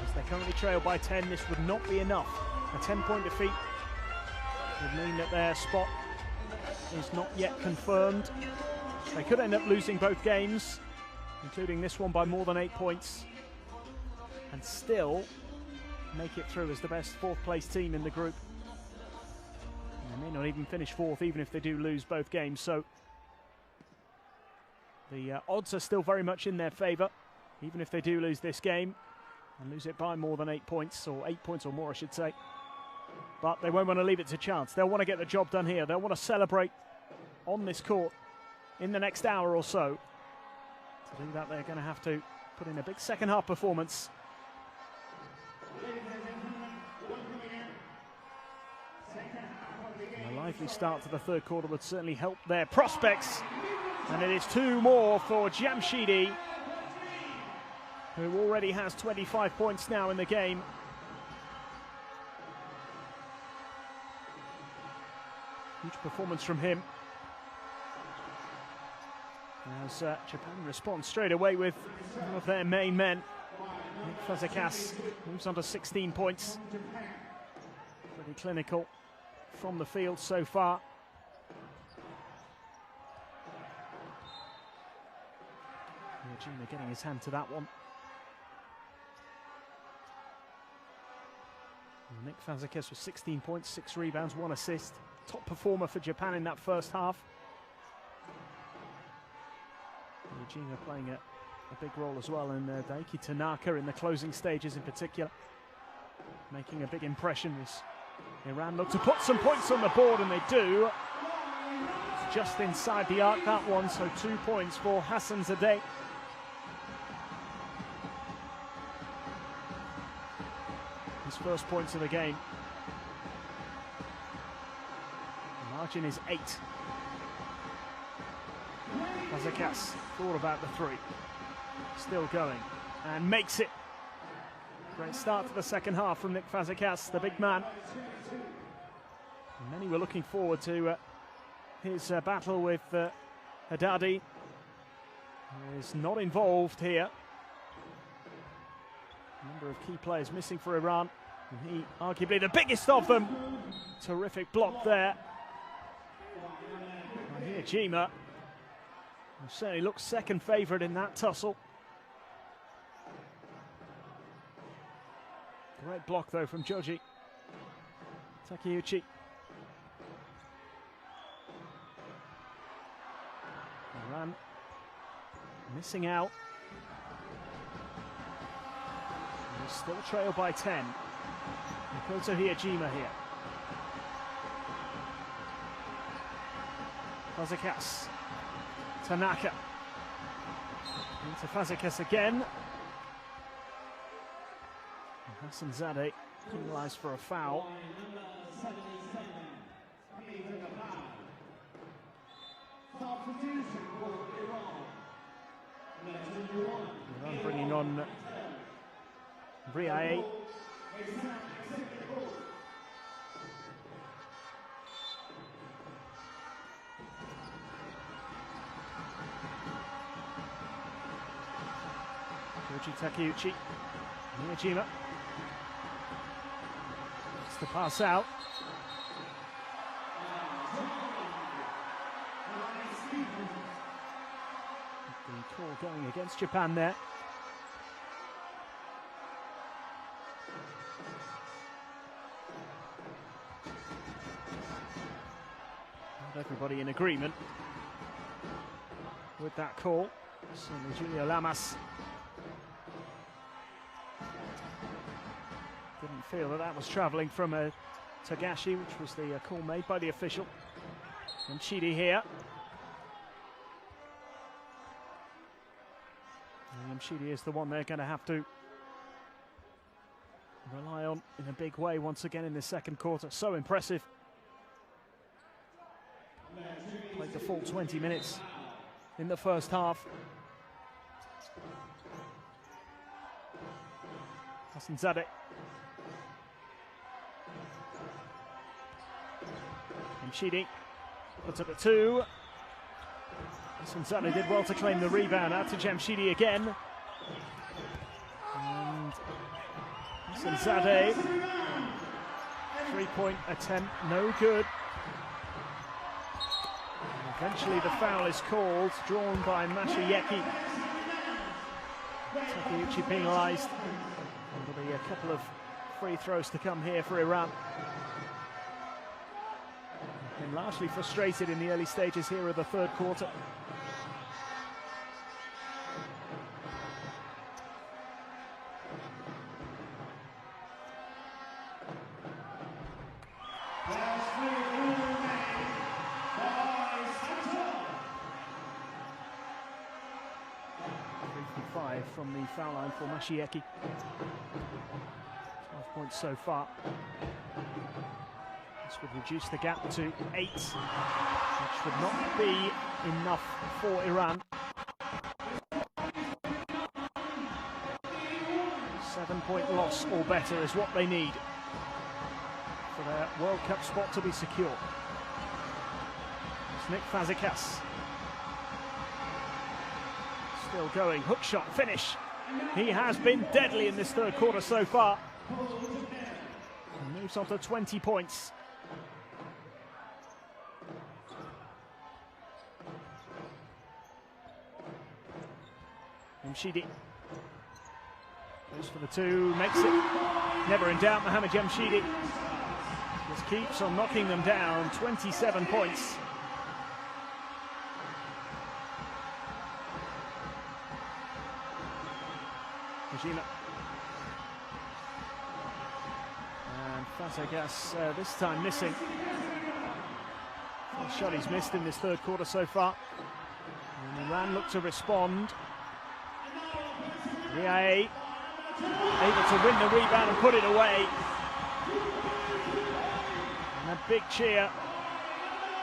As they currently trail by 10, this would not be enough. A 10-point defeat would mean that their spot is not yet confirmed. They could end up losing both games, including this one, by more than 8 points, and still make it through as the best fourth place team in the group. And they may not even finish fourth, even if they do lose both games. So the odds are still very much in their favour, even if they do lose this game and lose it by more than 8 points, or 8 points or more, I should say. But they won't want to leave it to chance. They'll want to get the job done here. They'll want to celebrate on this court in the next hour or so. To do that, they're going to have to put in a big second half performance. And a lively start to the third quarter would certainly help their prospects. And it is two more for Jamshidi. who already has 25 points now in the game. Huge performance from him. As Japan responds straight away with one of their main men. Nick Fazekas moves on to 16 points. Pretty clinical from the field so far. Yajima getting his hand to that one. Nick Fazekas with 16 points, 6 rebounds, 1 assist. Top performer for Japan in that first half. Yajima playing a big role as well, and Daiki Tanaka in the closing stages in particular, making a big impression as Iran look to put some points on the board, and they do. It's just inside the arc, that one, so 2 points for Hassan Zadeh. His first points of the game. The margin is 8. Fazekas thought about the 3. Still going and makes it. Great start to the second half from Nick Fazekas, the big man. And many were looking forward to his battle with Haddadi, who is not involved here. A number of key players missing for Iran, and he arguably the biggest of them. Terrific block there. And here Jima, who certainly looks second favourite in that tussle. Great block though from Joji. Takeuchi. Iran missing out. They still trail by 10. Makoto Hiyajima here. Fazekas. Tanaka. Into Fazekas again. Hassan Zadeh penalised for a foul. Iran bringing on Briae. Koji Takeuchi. Miyajima. The pass out. The call going against Japan there. Not everybody in agreement with that call. Certainly Julio Lamas didn't feel that was travelling from Togashi, which was the call made by the official. And Chidi here. William Chidi is the one they're going to have to rely on in a big way once again in this second quarter. So impressive. Played the full 20 minutes in the first half. Hassan Zadeh. Chidi puts up a 2. Hassan Zadeh did well to claim the rebound. Out to Jamshidi again. And Hassan Zadeh, 3-point attempt, no good. And eventually the foul is called, drawn by Masayeki. Takeuchi penalised. There'll be a couple of free throws to come here for Iran. Been largely frustrated in the early stages here of the third quarter. From the foul line for Masayeki. 12 points so far. This would reduce the gap to 8, which would not be enough for Iran. 7-point loss or better is what they need for their World Cup spot to be secure. It's Nick Fazekas. Still going, hook shot, finish. He has been deadly in this third quarter so far. And moves on to 20 points. Jamshidi goes for the two, makes it. Never in doubt, Mohamed Jamshidi just keeps on knocking them down. 27 points. Kojima. And Fazekas this time missing. First shot he's missed in this third quarter so far. And Iran look to respond. Riae able to win the rebound and put it away. And a big cheer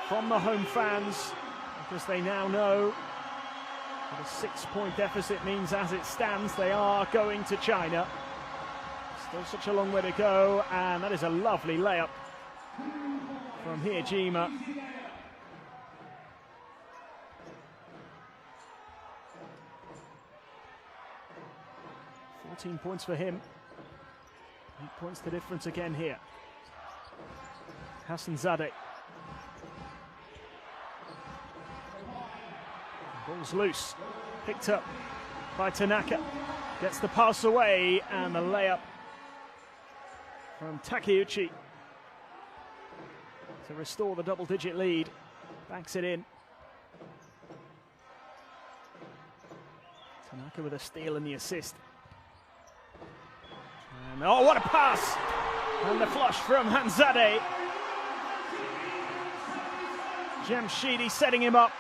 from the home fans because they now know that a 6-point deficit means as it stands they are going to China. Still such a long way to go, and that is a lovely layup from Hyee Jima. Points for him. 8 points the difference again here. Hassan Zadeh. Ball's loose. Picked up by Tanaka. Gets the pass away and the layup from Takeuchi to restore the double-digit lead. Backs it in. Tanaka with a steal and the assist. And oh, what a pass! And the flush from Hanzadeh. Jamshidi setting him up.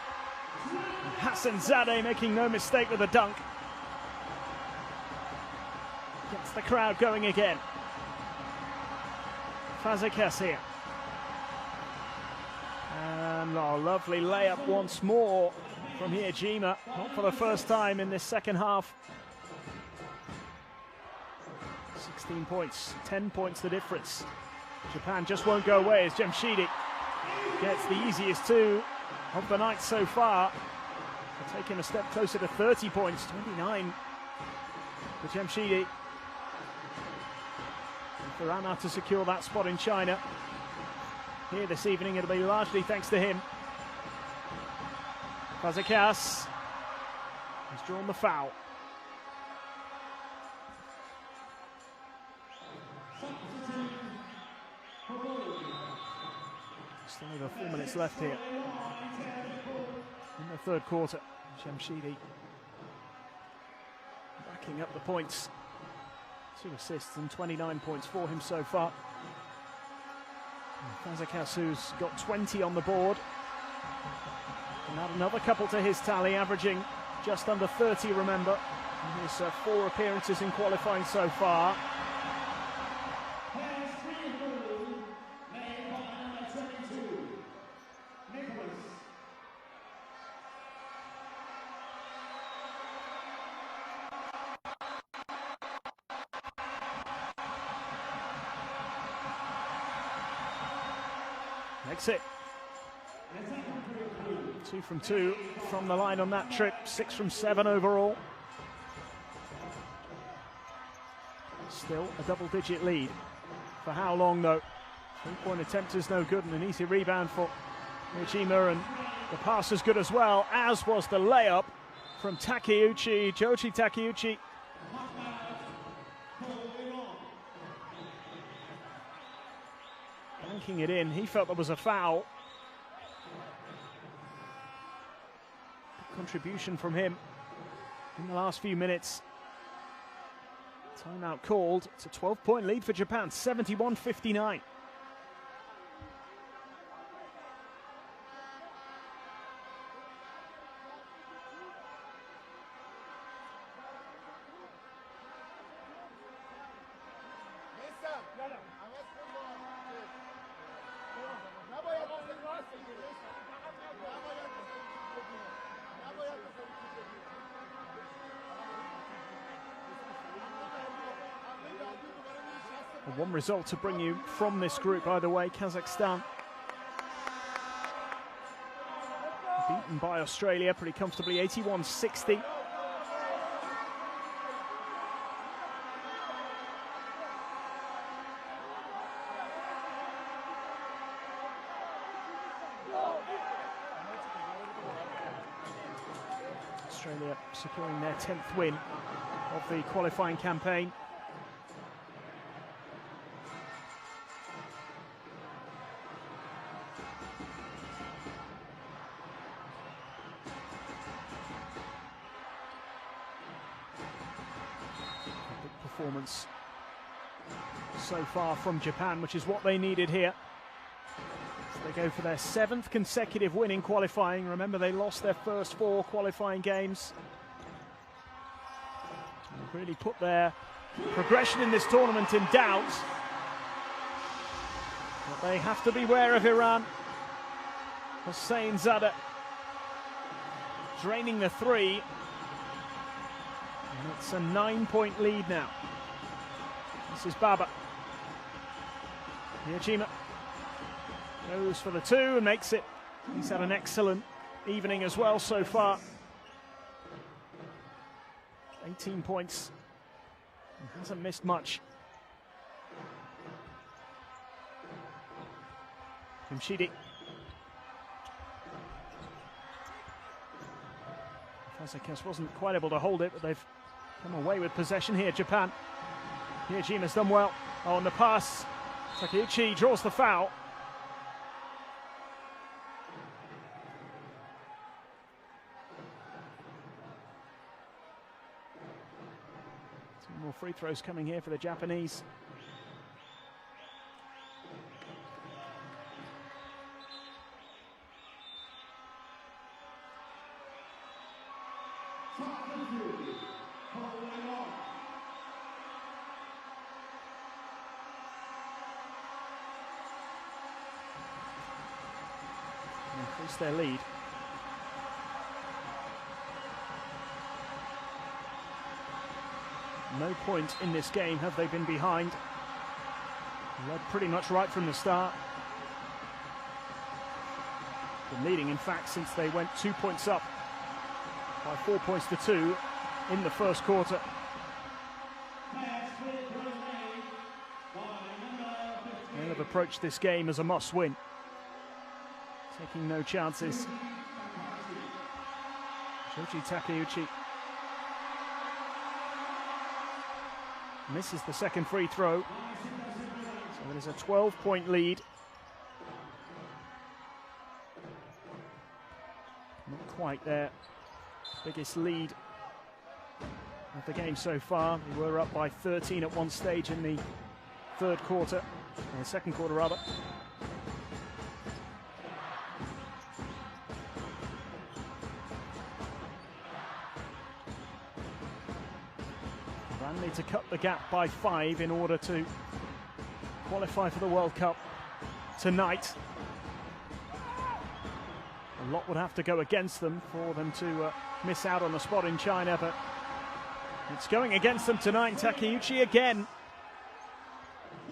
And Hassan Zadeh making no mistake with the dunk. Gets the crowd going again. Fazekas here. And a lovely layup once more from Hyee Jima. Not for the first time in this second half. 16 points, 10 points the difference. Japan just won't go away as Jamshidi gets the easiest two of the night so far. They're taking a step closer to 30 points, 29 for Jamshidi. And for Anna to secure that spot in China here this evening, it'll be largely thanks to him. Fazekas has drawn the foul. Still over 4 minutes left here in the third quarter. Jamshidi racking up the points. 2 assists and 29 points for him so far. Fazekas, who's got 20 on the board, and add another couple to his tally, averaging just under 30, remember, in his 4 appearances in qualifying so far. Makes it 2 from 2 from the line on that trip, 6 from 7 overall. Still a double-digit lead. For how long though? 3-point attempt is no good, and an easy rebound for Ujima, and the pass is good as well, as was the layup from Takeuchi, Joji Takeuchi. Banking it in, he felt there was a foul. Big contribution from him in the last few minutes. Timeout called. It's a 12-point lead for Japan, 71-59. One result to bring you from this group either way. Kazakhstan beaten by Australia pretty comfortably, 81-60. Australia securing their 10th win of the qualifying campaign. Performance so far from Japan, which is what they needed here. So they go for their 7th consecutive win in qualifying. Remember, they lost their first 4 qualifying games. They've really put their progression in this tournament in doubt. But they have to beware of Iran. Hossein Zada draining the 3. And it's a 9-point lead now. This is Baba. Yajima goes for the 2 and makes it. He's had an excellent evening as well so far. 18 points. And hasn't missed much. Mshidi. Fazekas wasn't quite able to hold it, but they've come away with possession here, Japan. Hirojima's done well on the pass. Takeuchi draws the foul. Two more free throws coming here for the Japanese. Increase their lead. No point in this game have they been behind. Led pretty much right from the start. Been leading, in fact, since they went 2 points up by 4 points to 2 in the first quarter. They'll have approached this game as a must-win. Taking no chances. Shoji Takeuchi misses the second free throw. So it is a 12-point lead. Not quite their biggest lead of the game so far. They were up by 13 at one stage in the third quarter, or the second quarter rather. Need to cut the gap by 5 in order to qualify for the World Cup tonight. A lot would have to go against them for them to miss out on the spot in China, but it's going against them tonight. Takeuchi again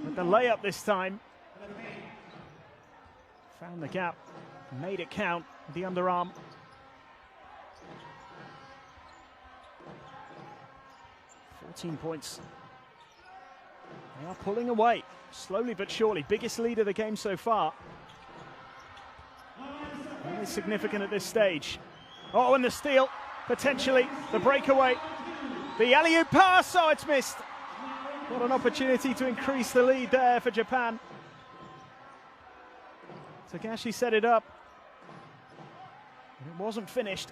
with the layup this time. Found the gap, made it count with the underarm. Points. They are pulling away, slowly but surely. Biggest lead of the game so far. Really significant at this stage. Oh, and the steal, potentially. The breakaway. The alley-oop pass, oh, it's missed. What an opportunity to increase the lead there for Japan. Takashi set it up. And it wasn't finished.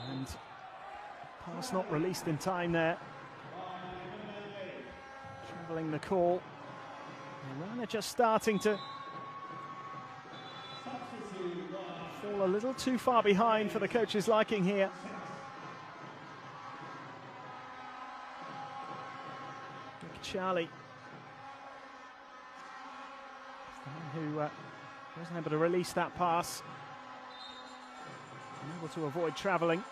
And pass not released in time there. Travelling the call. Iran are just starting to fall a little too far behind for the coach's liking here. Big Charlie, who wasn't able to release that pass. Able to avoid travelling.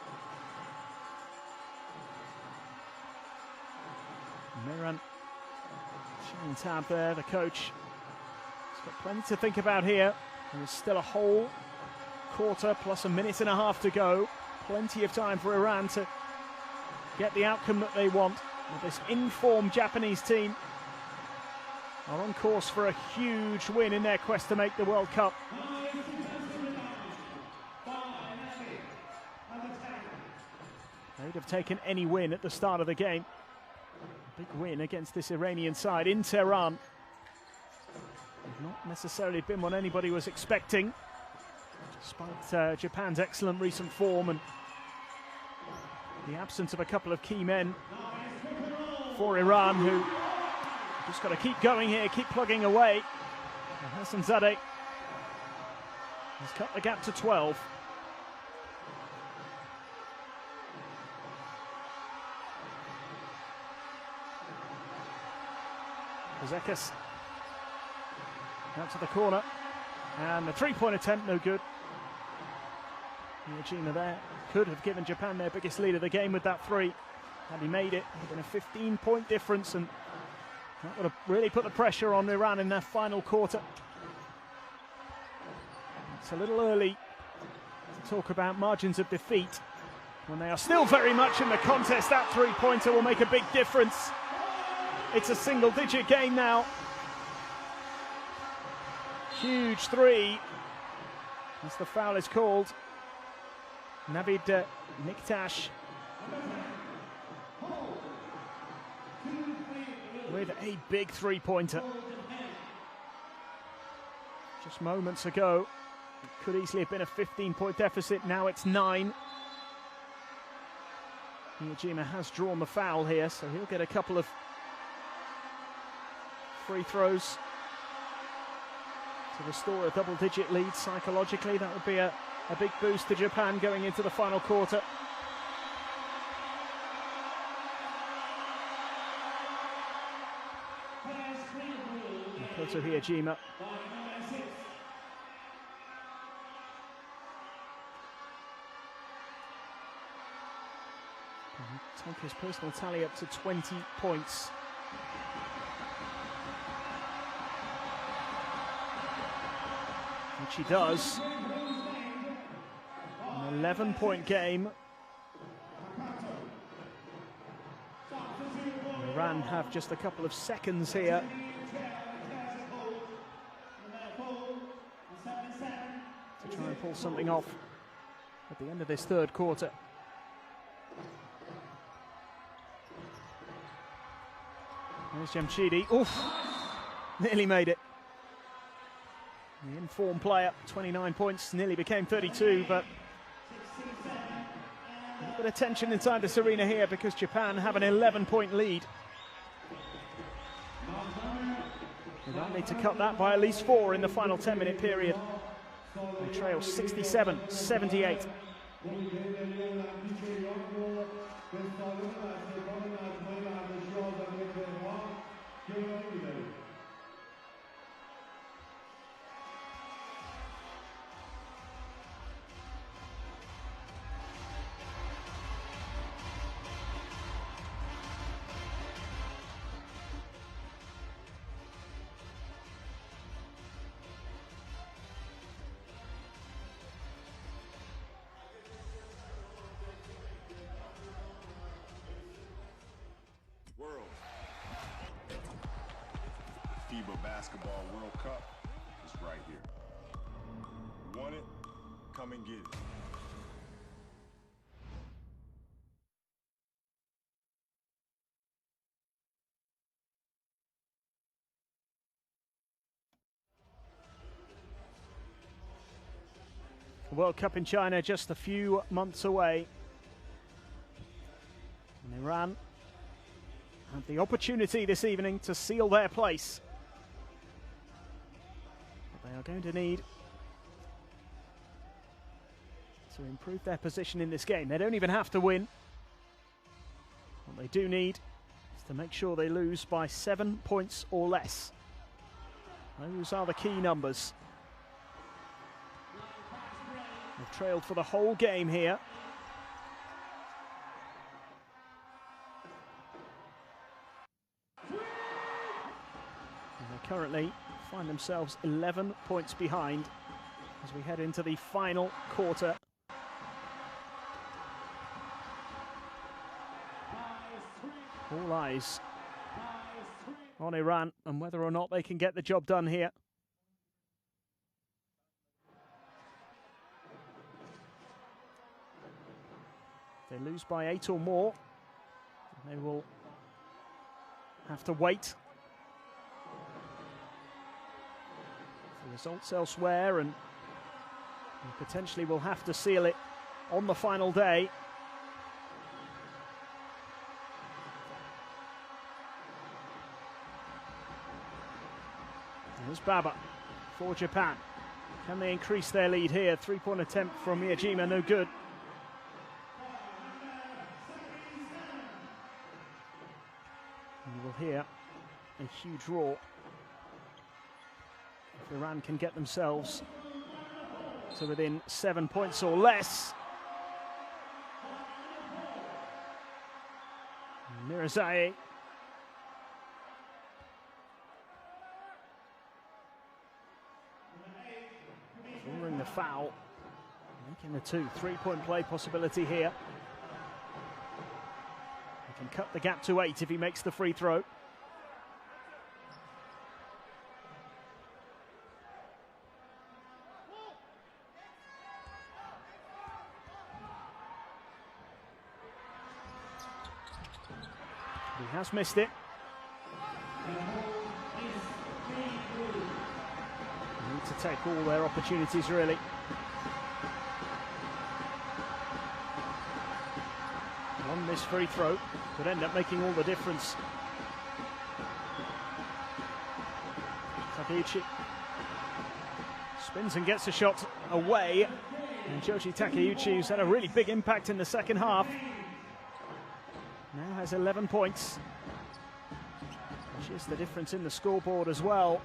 Miran showing tab there, the coach. He's got plenty to think about here. There's still a whole quarter plus a minute and a half to go. Plenty of time for Iran to get the outcome that they want. With this informed Japanese team are on course for a huge win in their quest to make the World Cup. They'd have taken any win at the start of the game. A big win against this Iranian side in Tehran. Not necessarily been what anybody was expecting, despite Japan's excellent recent form and the absence of a couple of key men for Iran, who just got to keep going here, keep plugging away. And Hassan Zadeh has cut the gap to 12. Zekas out to the corner, and the three-point attempt no good. Hyun Jima there could have given Japan their biggest lead of the game with that three. Had he made it, it would have been a 15-point difference, and that would have really put the pressure on Iran in their final quarter. It's a little early to talk about margins of defeat when they are still very much in the contest. That three-pointer will make a big difference. It's a single-digit game now. Huge three, as the foul is called. Navid Niktash with a big three-pointer. Just moments ago, it could easily have been a 15-point deficit. Now it's 9. Miyajima has drawn the foul here, so he'll get a couple of free throws to restore a double-digit lead. Psychologically, that would be a big boost to Japan going into the final quarter. Makoto Hyojima. Take his personal tally up to 20 points. Which he does. An 11-point game. Iran have just a couple of seconds here to try and pull something off at the end of this third quarter. There's Jamshidi. Oof! Nearly made it. The informed player, 29 points, nearly became 32, but a bit of tension inside this arena here because Japan have an 11-point lead. They might need to cut that by at least 4 in the final 10-minute period. They trail 67-78. FIBA Basketball World Cup is right here. You want it? Come and get it. The World Cup in China just a few months away. And Iran have the opportunity this evening to seal their place. But they are going to need to improve their position in this game. They don't even have to win. What they do need is to make sure they lose by 7 points or less. Those are the key numbers. They've trailed for the whole game here. And they currently find themselves 11 points behind as we head into the final quarter. All eyes on Iran and whether or not they can get the job done here. If they lose by 8 or more, they will have to wait for results elsewhere and potentially will have to seal it on the final day. Here's Baba for Japan. Can they increase their lead here? Three-point attempt from Miyajima, no good. And you will hear a huge roar if Iran can get themselves to within 7 points or less. Mirazai. Drawing the foul, making the 2-3-point play possibility here. He can cut the gap to 8 if he makes the free throw. He has missed it. Need to take all their opportunities, really. One missed free throw could end up making all the difference. Takeuchi spins and gets a shot away. And Joji Takeuchi, who's had a really big impact in the second half, now has 11 points, which is the difference in the scoreboard as well.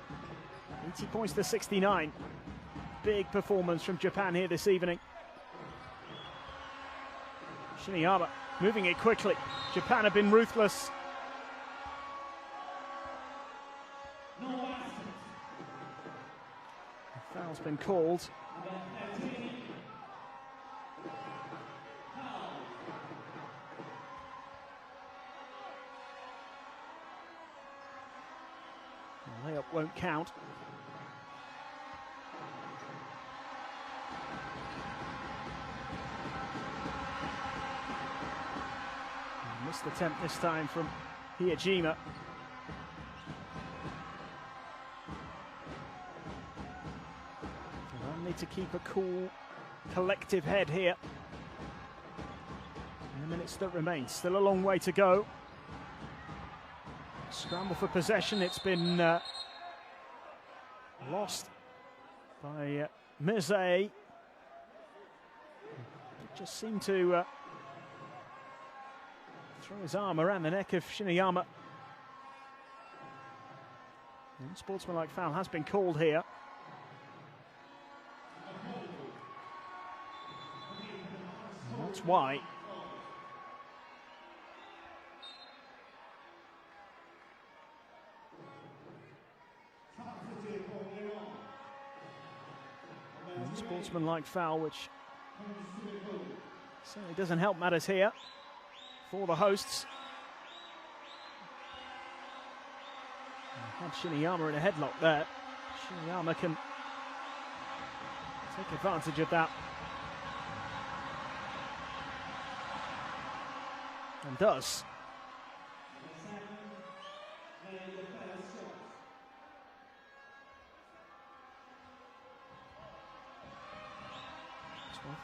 80 points to 69. Big performance from Japan here this evening. Shiniyama moving it quickly. Japan have been ruthless. The foul's been called. The layup won't count. Missed attempt this time from Hiyajima. They'll need to keep a cool, collective head here in the minutes that remain. Still a long way to go. Scramble for possession. It's been lost by Mirzai. Just seemed to throw his arm around the neck of Shiniyama. And sportsmanlike foul has been called here. And that's why. And sportsmanlike foul, which certainly doesn't help matters here for the hosts. Had Shiniyama in a headlock there. Shiniyama can take advantage of that. And does.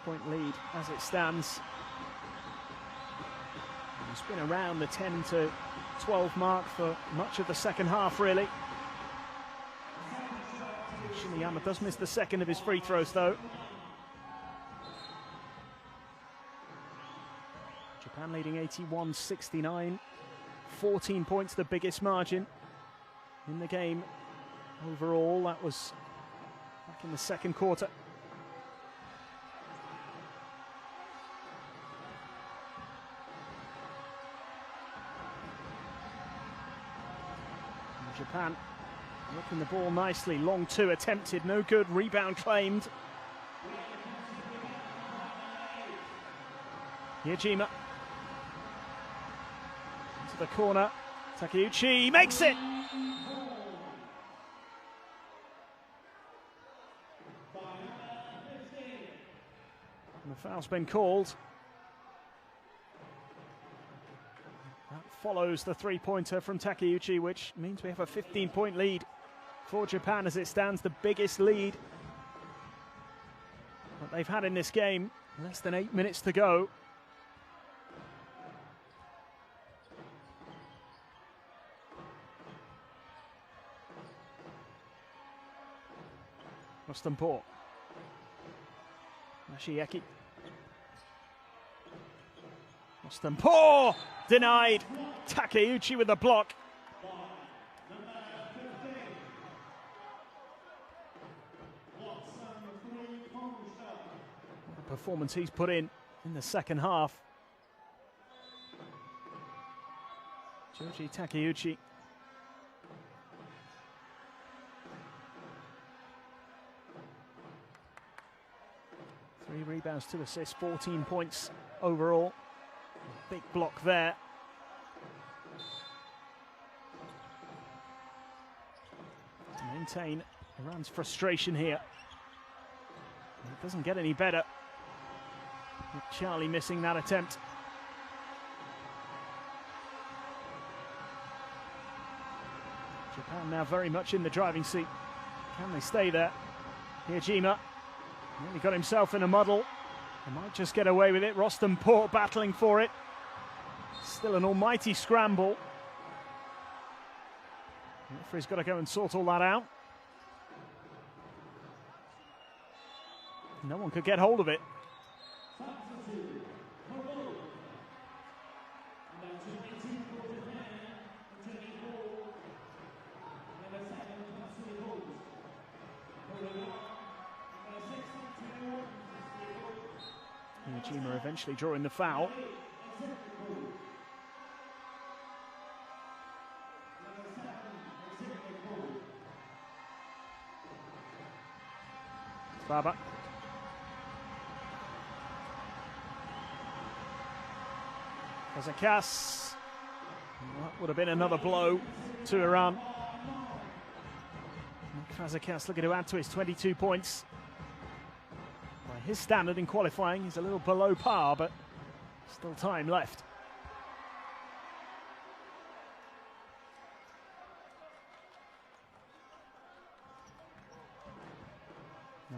Point lead as it stands. It's been around the 10 to 12 mark for much of the second half, really. Shiniyama does miss the second of his free throws, though. Japan leading 81-69. 14 points, the biggest margin in the game overall. That was back in the second quarter. Japan working the ball nicely. Long two attempted, no good. Rebound claimed. Yajima to the corner. Takeuchi makes it. And the foul's been called. That follows the three-pointer from Takeuchi, which means we have a 15-point lead for Japan as it stands, the biggest lead that they've had in this game. Less than 8 minutes to go. Rostanpor. Mashieki. Rostanpor denied. Takeuchi with the block. What a performance he's put in the second half. Joji Takeuchi. Three rebounds, 2 assists, 14 points overall. Big block there. To maintain Iran's frustration here. It doesn't get any better with Charlie missing that attempt. Japan now very much in the driving seat. Can they stay there? Hijima nearly got himself in a muddle. He might just get away with it. Rostanpor battling for it. Still an almighty scramble. The referee's got to go and sort all that out. No one could get hold of it. Yajima eventually drawing the foul. Baba. Fazekas. That would have been another blow to Iran. Fazekas looking to add to his 22 points. By his standard in qualifying, he's a little below par, but still time left.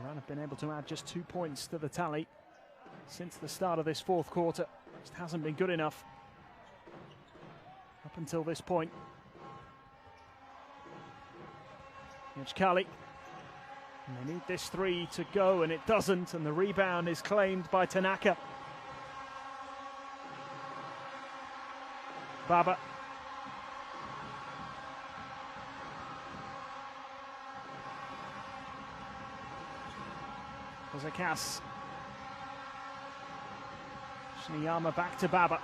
Iran have been able to add just 2 points to the tally since the start of this fourth quarter. Just hasn't been good enough up until this point. Yajkali. And they need this three to go, and it doesn't, and the rebound is claimed by Tanaka. Baba. Fazekas. Shiniyama back to Baba.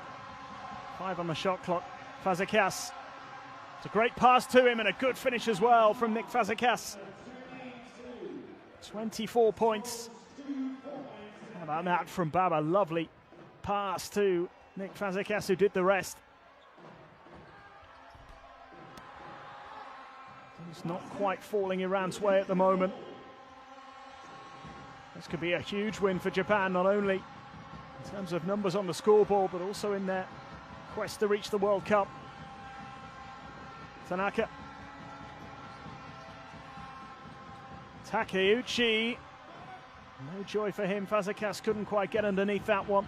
5 on the shot clock. Fazekas. It's a great pass to him and a good finish as well from Nick Fazekas. 24 points. How about that from Baba? Lovely pass to Nick Fazekas, who did the rest. He's not quite falling Iran's way at the moment. This could be a huge win for Japan, not only in terms of numbers on the scoreboard, but also in their quest to reach the World Cup. Tanaka. Takeuchi. No joy for him. Fazekas couldn't quite get underneath that one.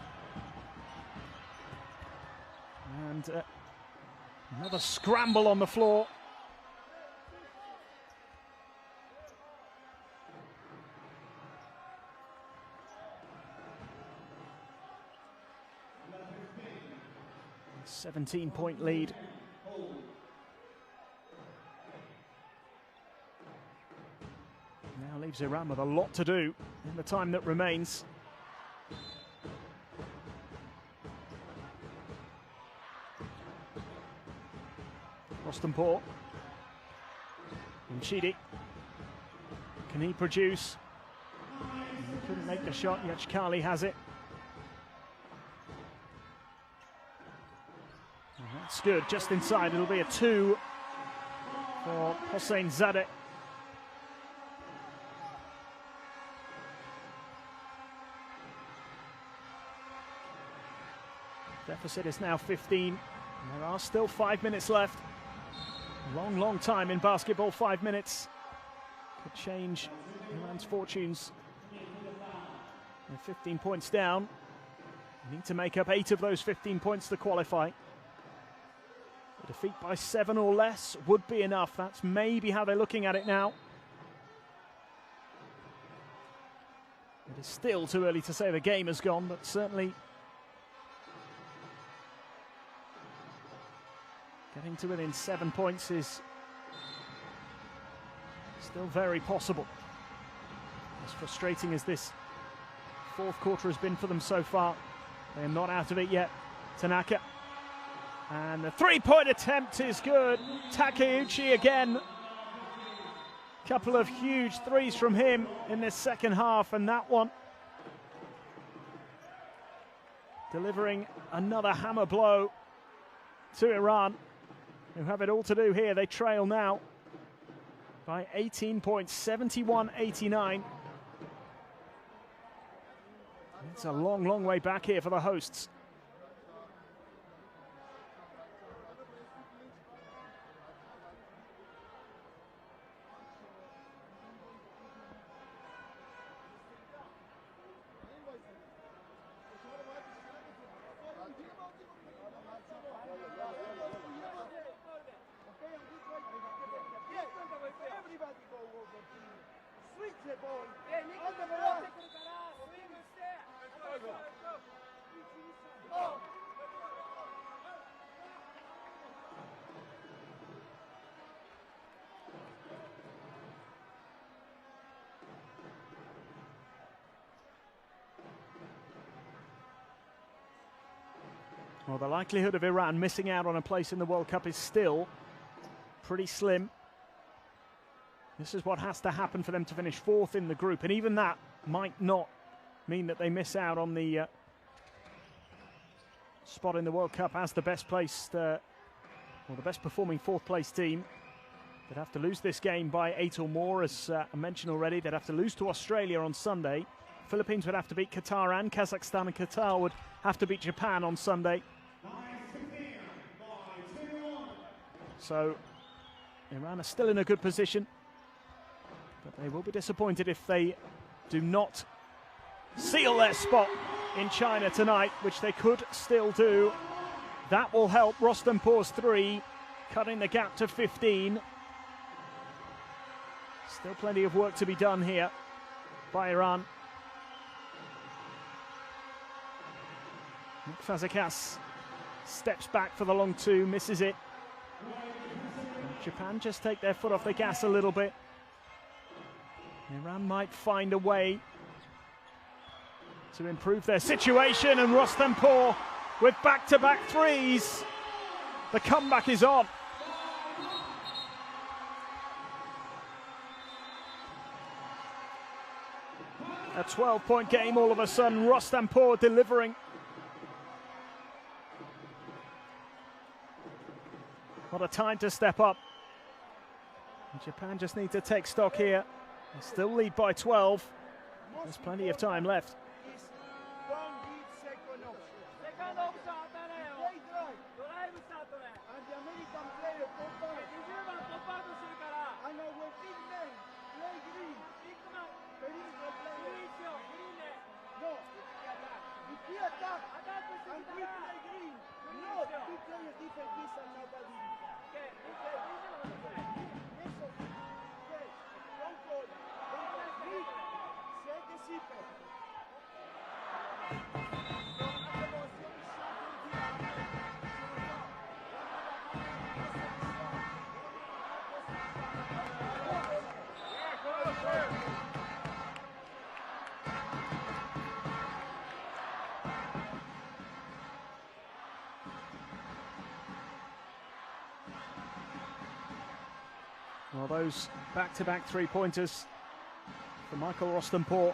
And another scramble on the floor. A 17-point lead. Now leaves Iran with a lot to do in the time that remains. Rostanpor. Chidi. Can he produce? He couldn't make the shot, yet Chikali has it. And that's good, just inside. It'll be a 2 for Hossein Zadeh. Deficit is now 15. And there are still 5 minutes left. Long, long time in basketball, 5 minutes. Could change Iran's fortunes. They're 15 points down. They need to make up 8 of those 15 points to qualify. A defeat by 7 or less would be enough. That's maybe how they're looking at it now. It is still too early to say the game has gone, but certainly getting to within 7 points is still very possible. As frustrating as this fourth quarter has been for them so far, they are not out of it yet. Tanaka. And the three-point attempt is good. Takeuchi again. Couple of huge threes from him in this second half, and that one delivering another hammer blow to Iran, who have it all to do here. They trail now by 18 points, 71-89. It's a long, long way back here for the hosts. Well, the likelihood of Iran missing out on a place in the World Cup is still pretty slim. This is what has to happen for them to finish 4th in the group, and even that might not mean that they miss out on the spot in the World Cup as the best placed, or the best performing 4th place team. They'd have to lose this game by 8 or more, as I mentioned already. They'd have to lose to Australia on Sunday. Philippines would have to beat Qatar, and Kazakhstan and Qatar would have to beat Japan on Sunday. So Iran are still in a good position, but they will be disappointed if they do not seal their spot in China tonight, which they could still do. That will help Rostampour's 3, cutting the gap to 15. Still plenty of work to be done here by Iran. Fazekas steps back for the long 2, misses it. Japan just take their foot off the gas a little bit. Iran might find a way to improve their situation, and Rostampour with back-to-back threes. The comeback is on. A 12-point game all of a sudden, Rostampour delivering. What a time to step up. And Japan just need to take stock here. They still lead by 12. There's plenty of time left. Well, those back-to-back three-pointers for Michael Rostanpour.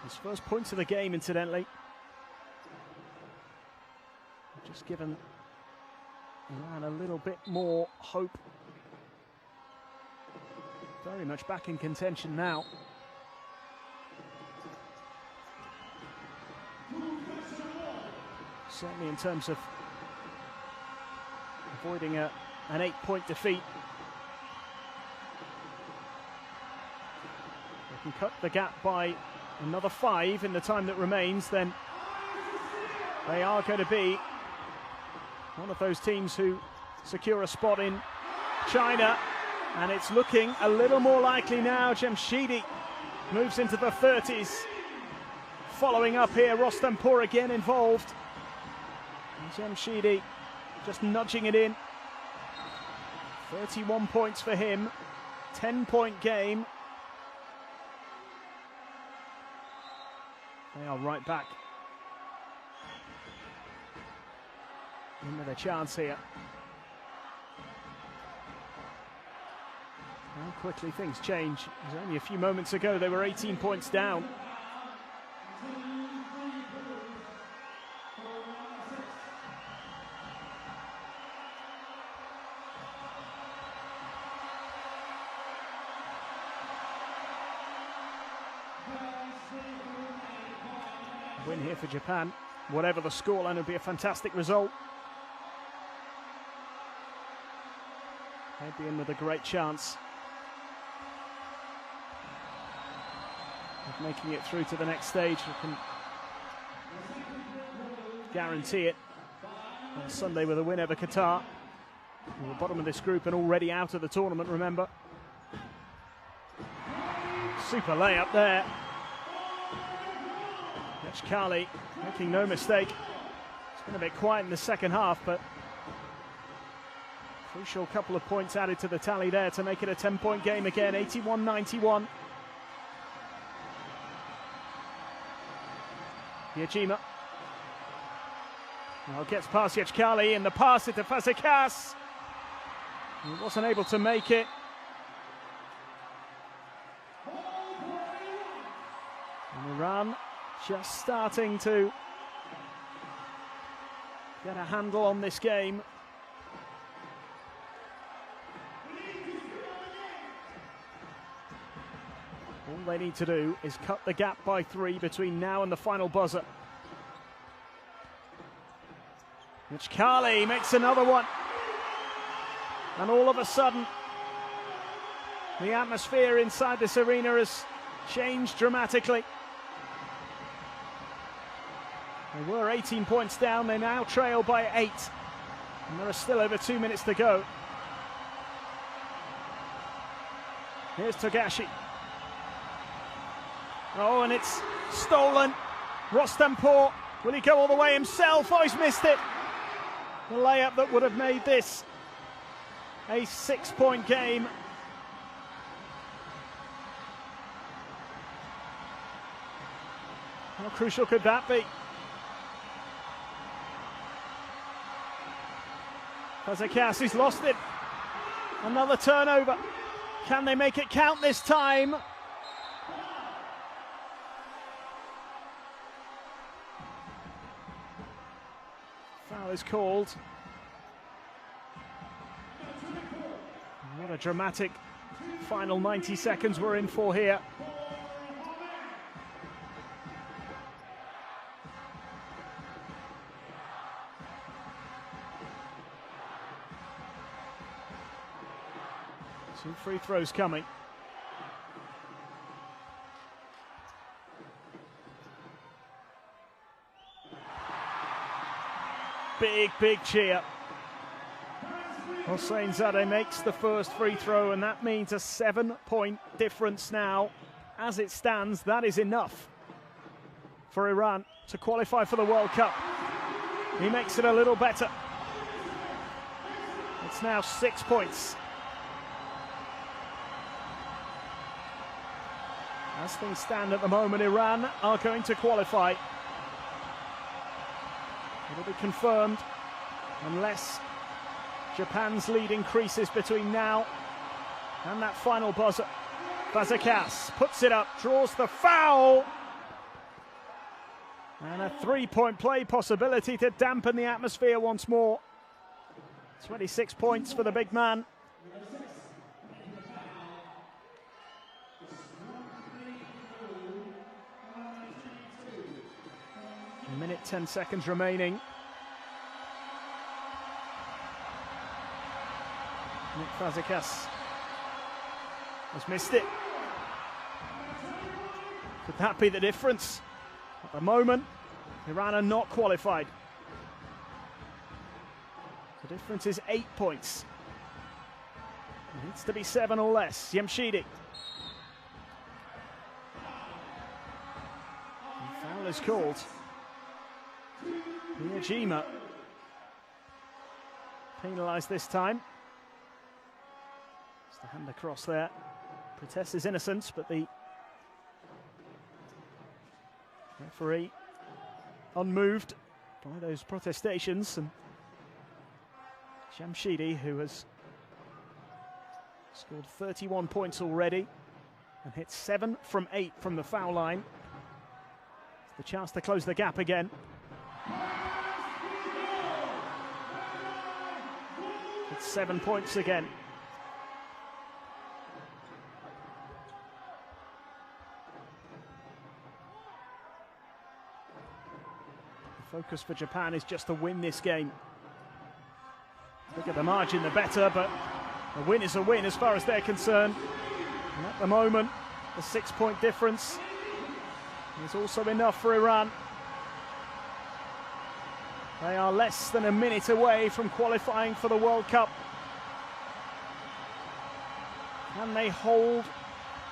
His first points of the game, incidentally. Just given Iran a little bit more hope. Very much back in contention now. Certainly in terms of avoiding an 8-point defeat. They can cut the gap by another 5 in the time that remains, then they are going to be one of those teams who secure a spot in China, and it's looking a little more likely now. Jamshidi moves into the 30s. Following up here, Rostanpour again involved. And Jamshidi just nudging it in. 31 points for him, 10-point game. They are right back into the chance here. How quickly things change. It was only a few moments ago they were 18 points down. Win here for Japan. Whatever the scoreline, would be a fantastic result. They'd be in with a great chance of making it through to the next stage. We can guarantee it on Sunday with a win over Qatar. We're the bottom of this group and already out of the tournament, remember. Super layup there. Kali making no mistake. It's been a bit quiet in the second half, but crucial couple of points added to the tally there to make it a 10-point game again, 81-91. Yajima now gets past Kali, and the pass it to Fazekas. He wasn't able to make it. And Iran just starting to get a handle on this game. All they need to do is cut the gap by 3 between now and the final buzzer. Which Kali makes another one. And all of a sudden, the atmosphere inside this arena has changed dramatically. They were 18 points down, they now trail by 8. And there are still over 2 minutes to go. Here's Togashi. Oh, and it's stolen. Rostanpour, will he go all the way himself? Oh, he's missed it. The layup that would have made this a 6-point game. How crucial could that be? Fazekas, he's lost it. Another turnover. Can they make it count this time? Foul is called. What a dramatic final 90 seconds we're in for here. Two free throws coming. Big cheer. Hossein Zadeh makes the first free throw, and that means a 7-point difference now. As it stands, that is enough for Iran to qualify for the World Cup. He makes it a little better. It's now 6 points. As things stand at the moment, Iran are going to qualify. It'll be confirmed unless Japan's lead increases between now and that final buzzer. Fazekas puts it up, draws the foul. And a three-point play possibility to dampen the atmosphere once more. 26 points for the big man. A minute, 10 seconds remaining. Nick Fazekas has missed it. Could that be the difference? At the moment, Iran are not qualified. The difference is 8 points. It needs to be 7 or less. Yamshidi. Foul is called. Phil George penalised this time. It's the hand across there. Protests his innocence, but the referee unmoved by those protestations. And Jamshidi, who has scored 31 points already and hit 7 from 8 from the foul line. It's the chance to close the gap again. It's 7 points again. The focus for Japan is just to win this game. The bigger the margin, the better, but a win is a win as far as they're concerned. And at the moment, the 6-point difference is also enough for Iran. They are less than a minute away from qualifying for the World Cup. Can they hold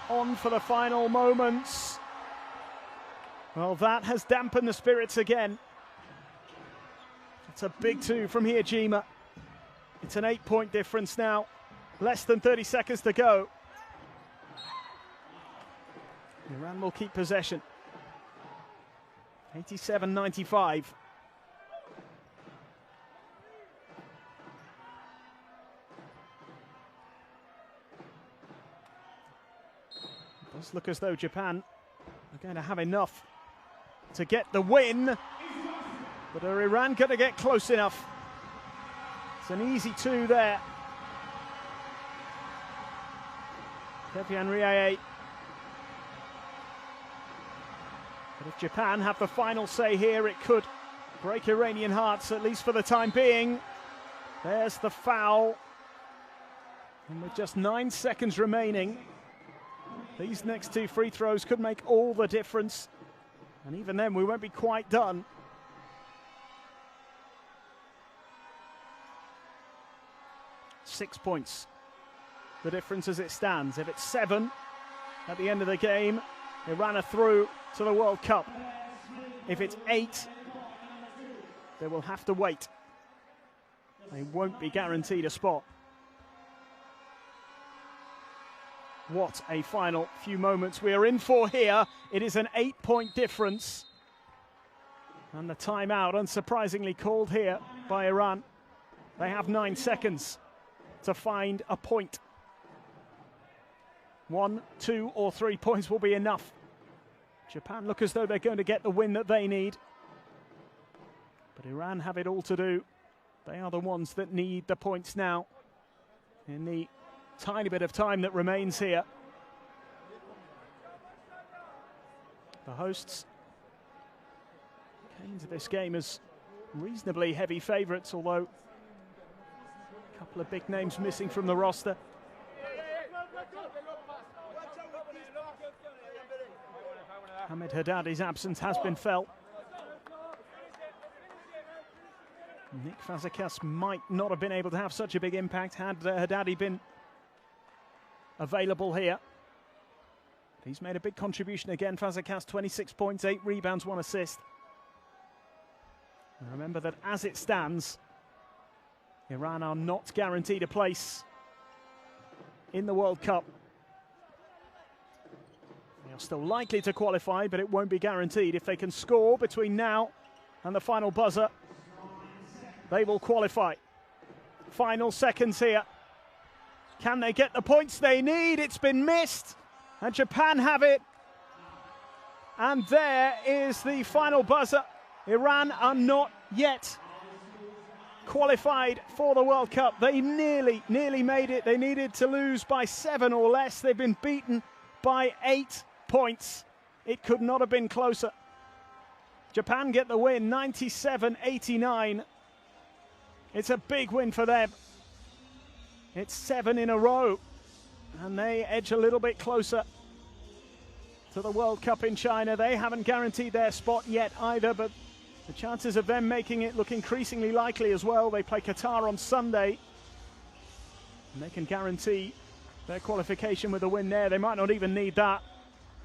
on for the final moments? Well, that has dampened the spirits again. It's a big two from here, Jima. It's an 8-point difference now. Less than 30 seconds to go. Iran will keep possession. 87-95. It does look as though Japan are going to have enough to get the win. But are Iran going to get close enough? It's an easy 2 there. Kevian Riaye. But if Japan have the final say here, it could break Iranian hearts, at least for the time being. There's the foul. And with just 9 seconds remaining, these next 2 free throws could make all the difference. And even then, we won't be quite done. Six points, the difference as it stands. If it's 7 at the end of the game, Iran are through to the World Cup. If it's 8, they will have to wait. They won't be guaranteed a spot. What a final few moments we are in for here. It is an 8-point difference. And the timeout, unsurprisingly, called here by Iran. They have 9 seconds to find a point. 1, 2, or 3 points will be enough. Japan look as though they're going to get the win that they need. But Iran have it all to do. They are the ones that need the points now in the tiny bit of time that remains here. The hosts came into this game as reasonably heavy favourites, although a couple of big names missing from the roster. Ahmed Haddadi's absence has been felt. Nick Fazekas might not have been able to have such a big impact had Haddadi been available here. He's made a big contribution again. Fazekas, 26 points, 8 rebounds, 1 assist. And remember that as it stands, Iran are not guaranteed a place in the World Cup. They are still likely to qualify, but it won't be guaranteed. If they can score between now and the final buzzer, they will qualify. final seconds here. Can they get the points they need? It's been missed, and Japan have it. And there is the final buzzer. Iran are not yet qualified for the World Cup. They nearly made it. They needed to lose by 7 or less. They've been beaten by 8 points. It could not have been closer. Japan get the win, 97-89. It's a big win for them. It's 7 in a row, and they edge a little bit closer to the World Cup in China. They haven't guaranteed their spot yet either, but the chances of them making it look increasingly likely as well. They play Qatar on Sunday, and they can guarantee their qualification with a win there. They might not even need that.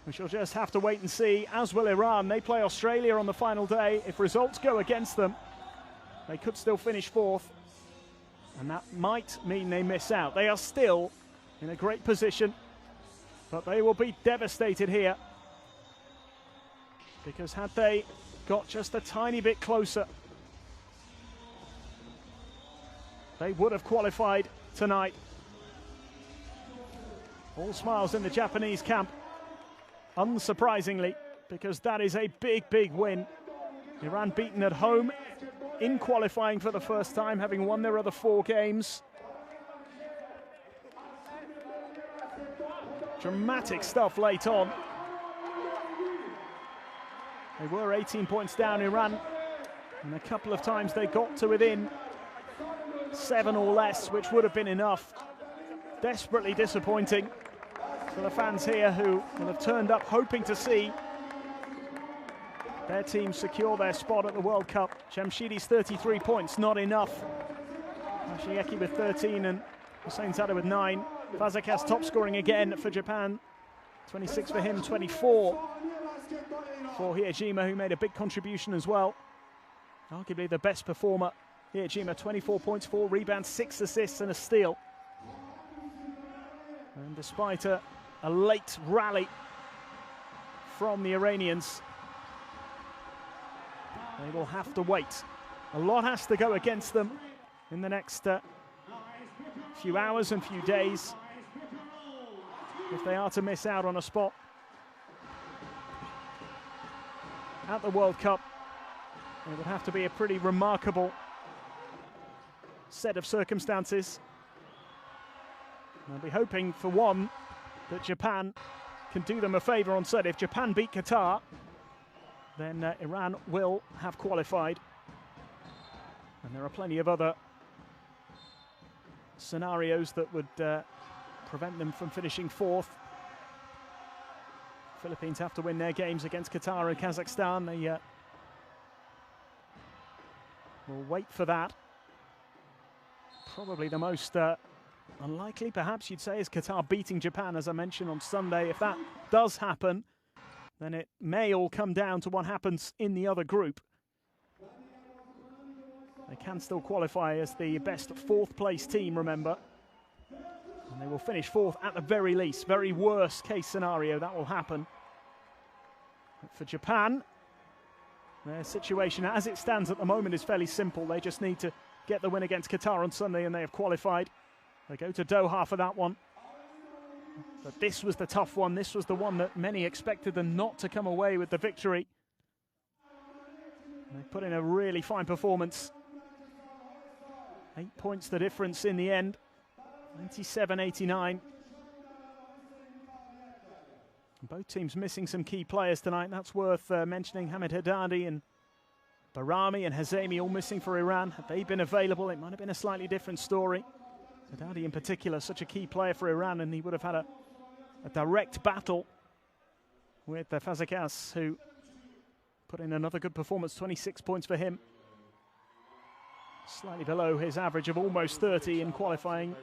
We shall just have to wait and see, as will Iran. They play Australia on the final day. If results go against them, they could still finish 4th, and that might mean they miss out. They are still in a great position, but they will be devastated here, because had they got just a tiny bit closer, they would have qualified tonight. All smiles in the Japanese camp, unsurprisingly, because that is a big win. Iran beaten at home in qualifying for the first time, having won their other 4 games. Dramatic stuff late on. They were 18 points down, Iran, and a couple of times they got to within 7 or less, which would have been enough. Desperately disappointing for the fans here, who will have turned up hoping to see their team secure their spot at the World Cup. Jamshidi's 33 points, not enough. Mashieki with 13 and Hossein Zada with 9. Fazekas top scoring again for Japan. 26 for him, 24 for Hiejima, who made a big contribution as well. Arguably the best performer. Hiejima, 24 points, 4 rebounds, 6 assists and a steal. And despite a late rally from the Iranians, they will have to wait. A lot has to go against them in the next few hours and few days if they are to miss out on a spot at the World Cup. It would have to be a pretty remarkable set of circumstances. I'll be hoping, for one, that Japan can do them a favour on Sunday. If Japan beat Qatar, then Iran will have qualified. And there are plenty of other scenarios that would prevent them from finishing 4th. Philippines have to win their games against Qatar and Kazakhstan. They will wait for that. Probably the most unlikely, perhaps you'd say, is Qatar beating Japan, as I mentioned, on Sunday. If that does happen, then it may all come down to what happens in the other group. They can still qualify as the best 4th place team, remember. And they will finish 4th at the very least. Very worst case scenario, that will happen. But for Japan, their situation as it stands at the moment is fairly simple. They just need to get the win against Qatar on Sunday and they have qualified. They go to Doha for that one. But this was the tough one. This was the one that many expected them not to come away with the victory. They put in a really fine performance. 8 points the difference in the end. 97-89. Both teams missing some key players tonight. That's worth mentioning. Hamid Haddadi and Barami and Hazemi all missing for Iran. Had they been available, it might have been a slightly different story. Haddadi in particular, such a key player for Iran, and he would have had a direct battle with Fazekas, who put in another good performance, 26 points for him. Slightly below his average of almost 30 in qualifying.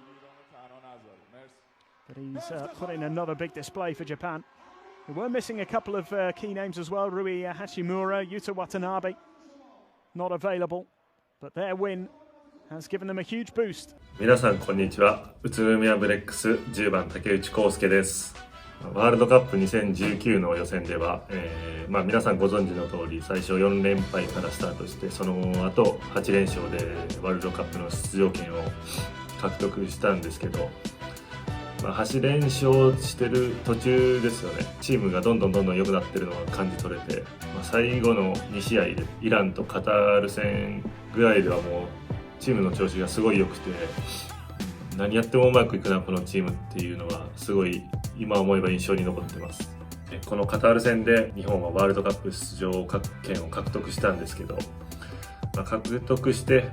But he's put in another big display for Japan. We were missing a couple of key names as well. Rui Hachimura, Yuta Watanabe, not available. But their win has given them a huge boost. 皆さんこんにちは。宇都宮ブレックス10番竹内公輔です。ワールドカップ2019の予選では、皆さんご存知の通り最初4連敗からスタートして、その後8連勝でワールドカップの出場権を獲得したんですけど、8連勝してる途中ですよね。チームがどんどん良くなってるのが感じ取れて、最後の2試合でイランとカタール戦ぐらいではもうチームの調子がすごい良くて、何やってもうまくいくなこのチームっていうのはすごい今思えば印象に残ってます。このカタール戦で日本はワールドカップ出場権を獲得したんですけど、獲得して、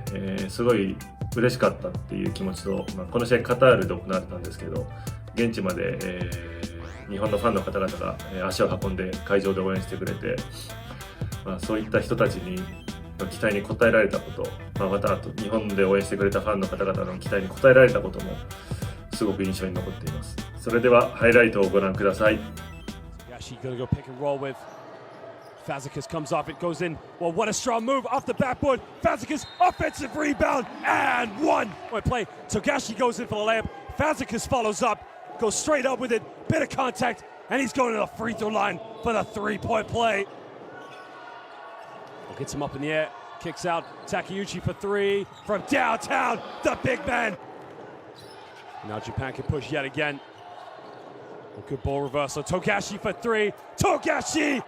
すごい嬉しかったっていう気持ちと、この試合カタールで行われたんですけど、現地まで、日本のファンの方々が足を運んで会場で応援してくれて、そういった人たちに期待に応えられたこと、また日本で応援してくれたファンの方々の期待に応えられたこともすごく印象に残っています。それではハイライトをご覧ください。Fazekas comes off, it goes in. Well, what a strong move off the backboard. Fazekas, offensive rebound, and one. Point play. Togashi goes in for the layup. Fazekas follows up, goes straight up with it. Bit of contact, and he's going to the free throw line for the three-point play. Gets him up in the air, kicks out. Takeuchi for three from downtown. The big man. Now Japan can push yet again. Good ball reversal. Togashi for three. Togashi!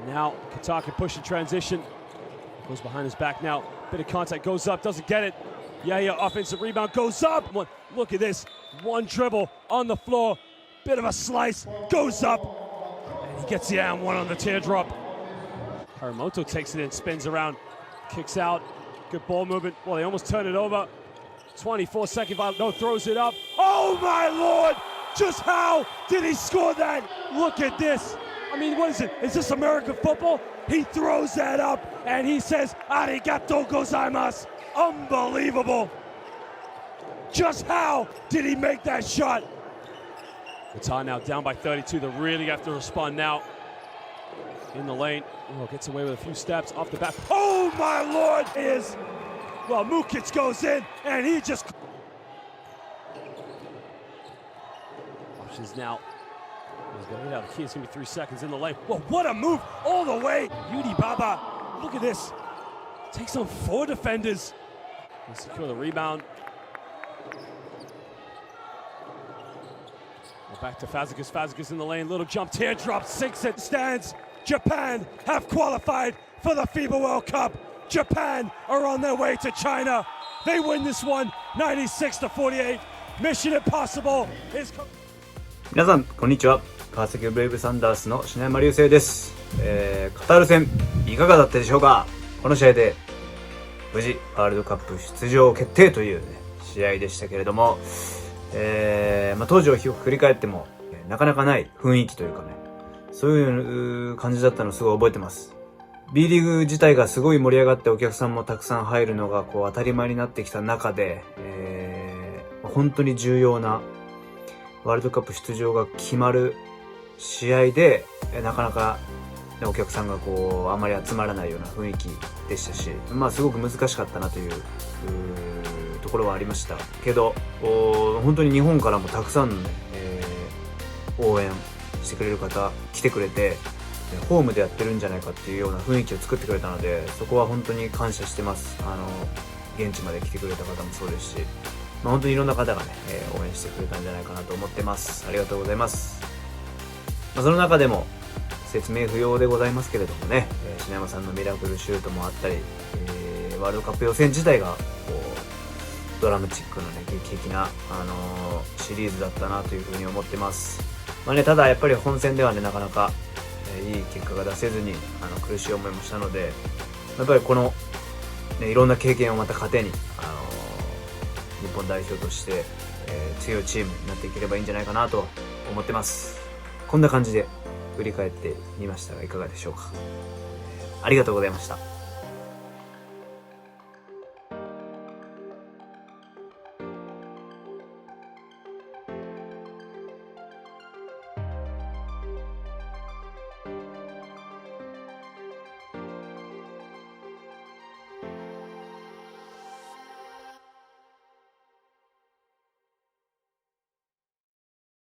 And now Qatar can push in transition. Goes behind his back now. Bit of contact, goes up, doesn't get it. Yeah, offensive rebound, goes up. Look at this. One dribble on the floor. Bit of a slice, goes up. And he gets the and one on the teardrop. Haramoto takes it in, spins around, kicks out. Good ball movement. Well, they almost turn it over. 24-second violation. No, throws it up. Oh my Lord! Just how did he score that? Look at this. I mean, what is it? Is this American football? He throws that up and he says, "Arigato gozaimasu." Unbelievable. Just how did he make that shot? Qatar now down by 32. They really have to respond now. In the lane. Oh, gets away with a few steps off the back. Oh my Lord! Well, Mukic goes in and he just... Options now. He's going to get out of the key. It's going to be 3 seconds in the lane. Well, what a move all the way. Yudi Baba. Look at this. Takes on 4 defenders. He'll secure the rebound. Well, back to Fazekas. Fazekas in the lane. Little jump teardrop. Sinks it. Stands. Japan have qualified for the FIBA World Cup. Japan are on their way to China. They win this one 96-48. Mission Impossible is... 皆さんこんにちは。川崎ブレイブサンダースの篠山竜青です。カタール戦いかがだったでしょうか。この試合で無事ワールドカップ出場決定という、試合でしたけれども、当時を振り返ってもなかなかない雰囲気というかね、そういう感じだったのをすごい覚えてます。B リーグ自体がすごい盛り上がってお客さんもたくさん入るのが当たり前になってきた中で、本当に重要なワールドカップ出場が決まる試合で、なかなか、お客さんがあまり集まらないような雰囲気でしたし、すごく難しかったなというところはありましたけど、本当に日本からもたくさんの、応援してくれる方来てくれて、ホームでやってるんじゃないかっていうような雰囲気を作ってくれたので、そこは本当に感謝してます。現地まで来てくれた方もそうですし、本当にいろんな方がね、応援してくれたんじゃないかなと思ってます。ありがとうございます。その中でも説明不要でございますけれどもね、篠山さんのミラクルシュートもあったり、ワールドカップ予選自体がドラマチックなね、劇的な、シリーズだったなというふうに思ってます。ただやっぱり本戦ではね、なかなか、いい結果が出せずに苦しい思いもしたので、やっぱりこの、いろんな経験をまた糧に日本代表として、強いチームになっていければいいんじゃないかなと思ってます。こんな感じで振り返ってみましたがいかがでしょうか。ありがとうございました。